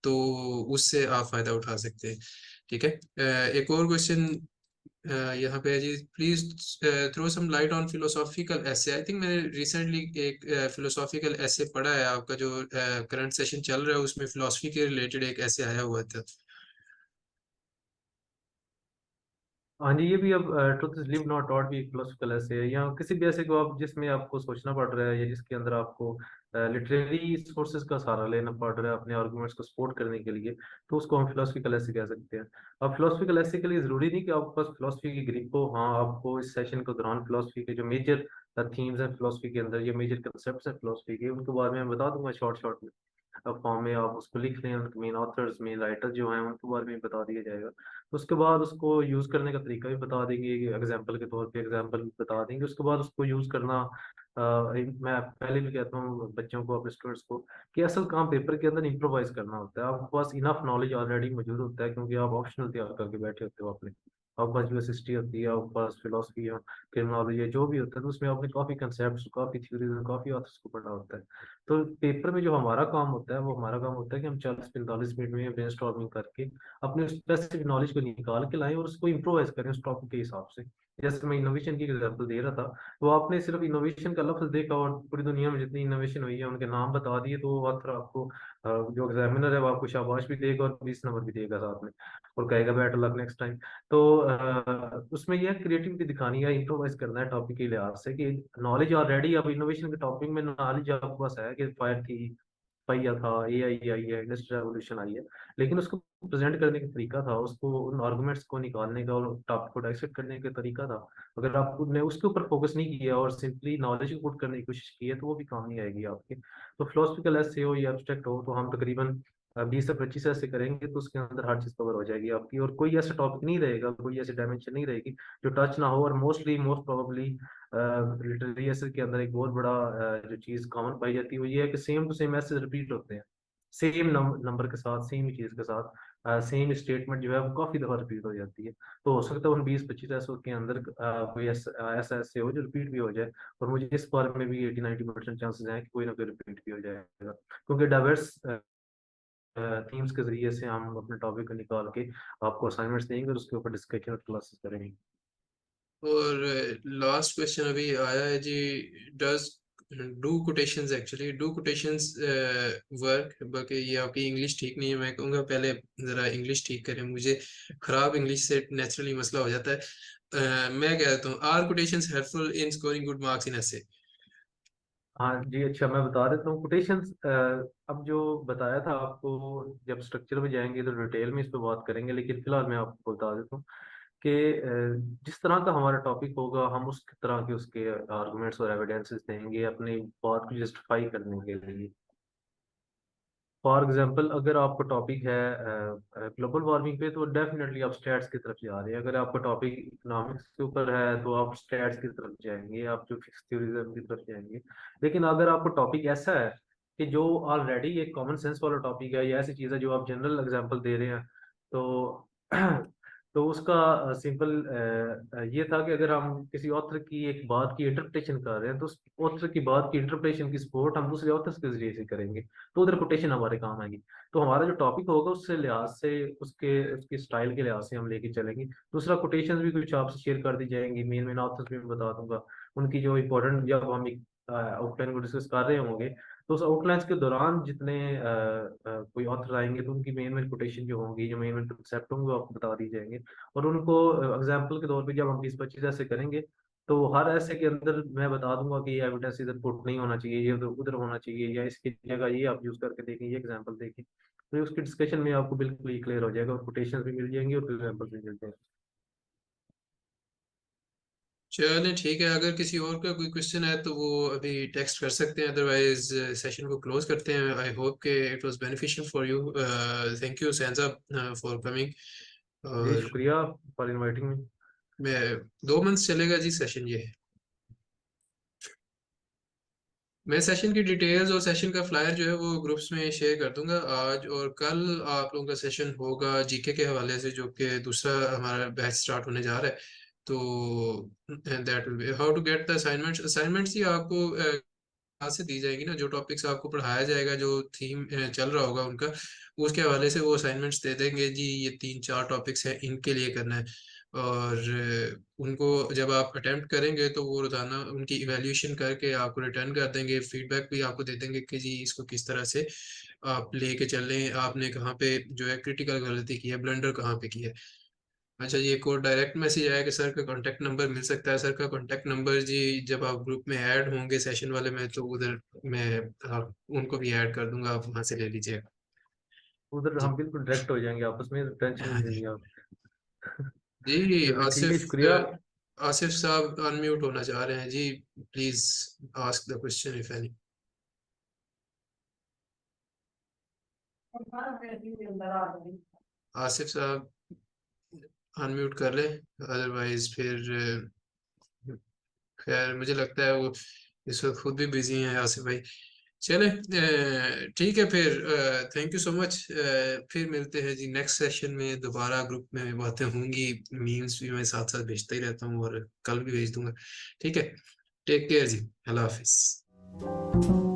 तो उससे आप फायदा उठा सकते हैं। ठीक है। एक और क्वेश्चन यहाँ पे है जी, please throw some light on philosophical essay. I think मैंने रिसेंटली एक फिलोसॉफिकल एसे पढ़ा है, आपका जो करंट सेशन चल रहा है उसमें फिलोसफी के रिलेटेड एक ऐसे आया हुआ था। हाँ जी, ये भी अब truth is live not taught भी एक फिलोसफिकल ऐसे है, या किसी भी ऐसे को आप जिसमें आपको सोचना पड़ रहा है या जिसके अंदर आपको लिटरेरी सोर्सेज का सहारा लेना पड़ रहा है अपने आर्गुमेंट्स को सपोर्ट करने के लिए, तो उसको हम फिलोसफिकल ऐसे कह सकते हैं। अब फिलोसफिकल ऐसे के लिए जरूरी नहीं कि आपके पास फिलोसफी की ग्रिप हो। हाँ, आपको इस सेशन के दौरान फिलोसफी के जो मेजर थीम्स हैं फिलोसफी के अंदर, ये मेजर कंसेप्ट हैं फिलोसफी के, उनके बारे में मैं बता दूंगा शॉर्ट शॉर्ट में। फॉर्म में आप उसको लिख लें, उनके मेन ऑथर्स मेन राइटर जो हैं उनके बारे में बता दिया जाएगा। उसके बाद उसको यूज़ करने का तरीका भी बता देंगे, एग्जाम्पल के तौर पे एग्जाम्पल बता देंगे। उसके बाद उसको यूज़ करना मैं पहले भी कहता हूँ बच्चों को, अपने स्टूडेंट्स को, कि असल काम पेपर के अंदर इम्प्रोवाइज करना होता है। आपके पास इनफ नॉलेज ऑलरेडी मौजूद होता है क्योंकि आप ऑप्शनल तैयार करके बैठे होते हो अपने। आपके पास यूएस हिस्ट्री होती है, आपके पास फिलोसफी या क्रिमिनोलॉजी जो भी होता है, तो उसमें आपने काफ़ी कंसेप्ट, काफ़ी थ्योरीज, काफ़ी ऑथर्स को पढ़ा होता है। तो पेपर में जो हमारा काम होता है वो हमारा काम होता है कि हम 40-45 मिनट में ब्रेनस्टॉर्मिंग करके अपने स्पेसिफिक नॉलेज को निकाल के लाएं और उसको इम्प्रोवाइज करें उस टॉपिक के हिसाब से। जैसे मैं इनोवेशन की एग्जांपल दे रहा था, तो आपने सिर्फ इनोवेशन का लफ्ज देखा और पूरी दुनिया में जितनी इनोवेशन हुई है उनके नाम बता दिए, तो वो author आपको जो एग्जामिनर है वो आपको शाबाश भी देगा और 20 नंबर भी देगा साथ में, और कहेगा बेटर लक नेक्स्ट टाइम। तो उसमें यह क्रिएटिविटी दिखानी है, इम्प्रोवाइज करना है टॉपिक के लिहाज से, कि नॉलेज ऑलरेडी, अब इनोवेशन के टॉपिक में नॉलेज आपके पास है कि फायर थी, पहिया था, एआई आई है, इंडस्ट्रियल रेवोल्यूशन आई है, लेकिन उसको प्रेजेंट करने का तरीका था, उसको उन आर्गुमेंट्स को निकालने का और टॉपिक को डाइसेक्ट करने का तरीका था। अगर आपने उसके ऊपर फोकस नहीं किया और सिंपली नॉलेज को पुट करने की कोशिश की है तो वो भी काम नहीं आएगी आपके। तो फिलोसफिकल ऐसे हो या एब्स्ट्रैक्ट हो, तो हम तकरीबन 20 से 25 ऐसे करेंगे तो उसके अंदर हर चीज़ कवर हो जाएगी आपकी, और कोई ऐसा टॉपिक नहीं रहेगा, कोई ऐसी डायमेंशन नहीं रहेगी जो टच ना हो। और मोस्ट प्रोबेबली लिटरेरी एसे के अंदर एक बहुत बड़ा जो चीज़ कॉमन पाई जाती है वो ये है कि सेम टू सेम ऐसे रिपीट होते हैं, सेम नंबर के साथ, सेम चीज़ के साथ, सेम स्टेटमेंट जो है वो काफ़ी दफ़ा रिपीट हो जाती है। तो हो सकता है उन 20-25 ऐसों के अंदर कोई ऐसा ऐसे हो जो रिपीट भी हो जाए, और मुझे इस बारे में भी 80-90% चांसेस हैं कि कोई ना कोई रिपीट भी हो जाएगा, क्योंकि डाइवर्स थीम्स के जरिए से हम अपने टॉपिक को निकाल के आपको असाइनमेंट्स देंगे और उसके ऊपर डिस्कशन और क्लासेस करेंगे। और लास्ट क्वेश्चन अभी आया है जी, does do quotations, actually do quotations work? बाकी ये आपकी इंग्लिश ठीक नहीं है, मैं कहूँगा पहले ज़रा इंग्लिश ठीक करें, मुझे ख़राब इंग्लिश से नेचुरली मसला हो जाता है। मैं कहता हूँ, are quotations helpful in scoring good marks in ऐसे? हाँ जी, अच्छा मैं बता देता हूँ कोटेशंस। अब जो बताया था आपको, जब स्ट्रक्चर में जाएंगे तो डिटेल में इस पर बात करेंगे, लेकिन फिलहाल मैं आपको बता देता हूँ कि जिस तरह का हमारा टॉपिक होगा हम उस तरह के उसके आर्गुमेंट्स और एविडेंसेस देंगे अपनी बात को जस्टिफाई करने के लिए। फॉर एग्जांपल, अगर आपका टॉपिक है ग्लोबल वार्मिंग पे, तो डेफिनेटली आप स्टैट्स की तरफ जा रहे हैं। अगर आपका टॉपिक इकोनॉमिक्स के ऊपर है तो आप स्टैट्स की तरफ जाएंगे, आप जो फिक्स थ्योरिज्म की तरफ जाएंगे। लेकिन अगर आपका टॉपिक ऐसा है कि जो ऑलरेडी एक कॉमन सेंस वाला टॉपिक है या ऐसी चीज़ है जो आप जनरल एग्जांपल दे रहे हैं, तो तो उसका सिंपल ये था कि अगर हम किसी ऑथर की एक बात की इंटरप्रिटेशन कर रहे हैं, तो उस ऑथर की बात की इंटरप्रिटेशन की सपोर्ट हम दूसरे ऑथर्स के जरिए से करेंगे, तो उधर कोटेशन हमारे काम आएगी। तो हमारा जो टॉपिक होगा उससे लिहाज से, उसके उसके स्टाइल के लिहाज से हम लेके चलेंगे। दूसरा, कोटेशन भी कुछ आपसे शेयर कर दी जाएंगी, मेन मेन ऑथर्स भी मैं बता दूंगा उनकी जो इंपॉर्टेंट, जब हम एक आउटलाइन को डिस्कस कर रहे होंगे तो उस आउटलाइंस के दौरान जितने कोई ऑथर आएंगे तो उनकी मेन मेन कोटेशन जो होंगी, जो मेन मेन कंसेप्ट होंगे, वो आपको बता दी जाएंगे। और उनको एग्जाम्पल के तौर पे जब हम 20-25 ऐसे करेंगे, तो हर ऐसे के अंदर मैं बता दूंगा कि ये एविडेंस इधर पुट नहीं होना चाहिए, ये उधर होना चाहिए, या इसकी जगह ये आप यूज करके देखें, ये एग्जांपल देखें। तो ये उसकी डिस्कशन में आपको बिल्कुल ही क्लियर हो जाएगा, और कोटेशन भी मिल जाएंगी और एग्जाम्पल भी मिल जाएंगे। चलें ठीक है, अगर किसी और का कोई क्वेश्चन है तो वो अभी टेक्स्ट कर सकते हैं, अदरवाइज सेशन को क्लोज करते हैं। आई होप के it was beneficial for you. Thank you Sansa for coming. जी और शुक्रिया फॉर इनवाइटिंग मी। मैं 2 मंथ चलेगा जी सेशन ये। मैं सेशन की डिटेल्स और सेशन का फ्लायर जो है वो ग्रुप्स में शेयर कर दूंगा आज और कल। आप लोगों का सेशन होगा जीके के हवाले से, जो कि दूसरा हमारा बैच स्टार्ट होने जा रहा है। तो that will be how to get the assignments. Assignments ही आपको कहाँ से दी जाएगी ना, जो टॉपिक्स आपको पढ़ाया जाएगा, जो थीम चल रहा होगा उनका, उसके हवाले से वो असाइनमेंट्स दे देंगे जी, ये 3-4 टॉपिक्स हैं, इनके लिए करना है। और उनको जब आप अटेम्प्ट करेंगे तो वो रोजाना उनकी इवैल्यूएशन करके आपको रिटर्न कर देंगे, फीडबैक भी आपको दे देंगे कि जी इसको किस तरह से आप लेके चलें, आपने कहाँ पे जो है क्रिटिकल गलती की है, ब्लंडर कहाँ पे की है। अच्छा जी, एक और डायरेक्ट मैसेज आया कि सर का कांटेक्ट नंबर मिल सकता है। सर का कांटेक्ट नंबर जी जब आप ग्रुप में ऐड होंगे सेशन वाले में, तो उधर मैं आप उनको भी ऐड कर दूंगा, आप वहां से ले लीजिएगा। उधर जी हम बिल्कुल डायरेक्ट हो जाएंगे आपस में, टेंशन हाँ नहीं जी। लेनी आप। जी चलो ठीक है, आसिफ शुक्रिया। आसिफ साहब अनम्यूट होना चाह रहे हैं जी। Please ask the question if any. Asif साहब अनम्यूट कर लें, अदरवाइज फिर खैर मुझे लगता है वो इस वक्त खुद भी बिजी हैं आसिफ भाई। चले ठीक है फिर। Thank you so much. फिर मिलते हैं जी नेक्स्ट सेशन में, दोबारा ग्रुप में बातें होंगी। मीम्स भी मैं साथ साथ भेजता ही रहता हूँ और कल भी भेज दूंगा। ठीक है, टेक केयर जी, अल्लाह हाफिज।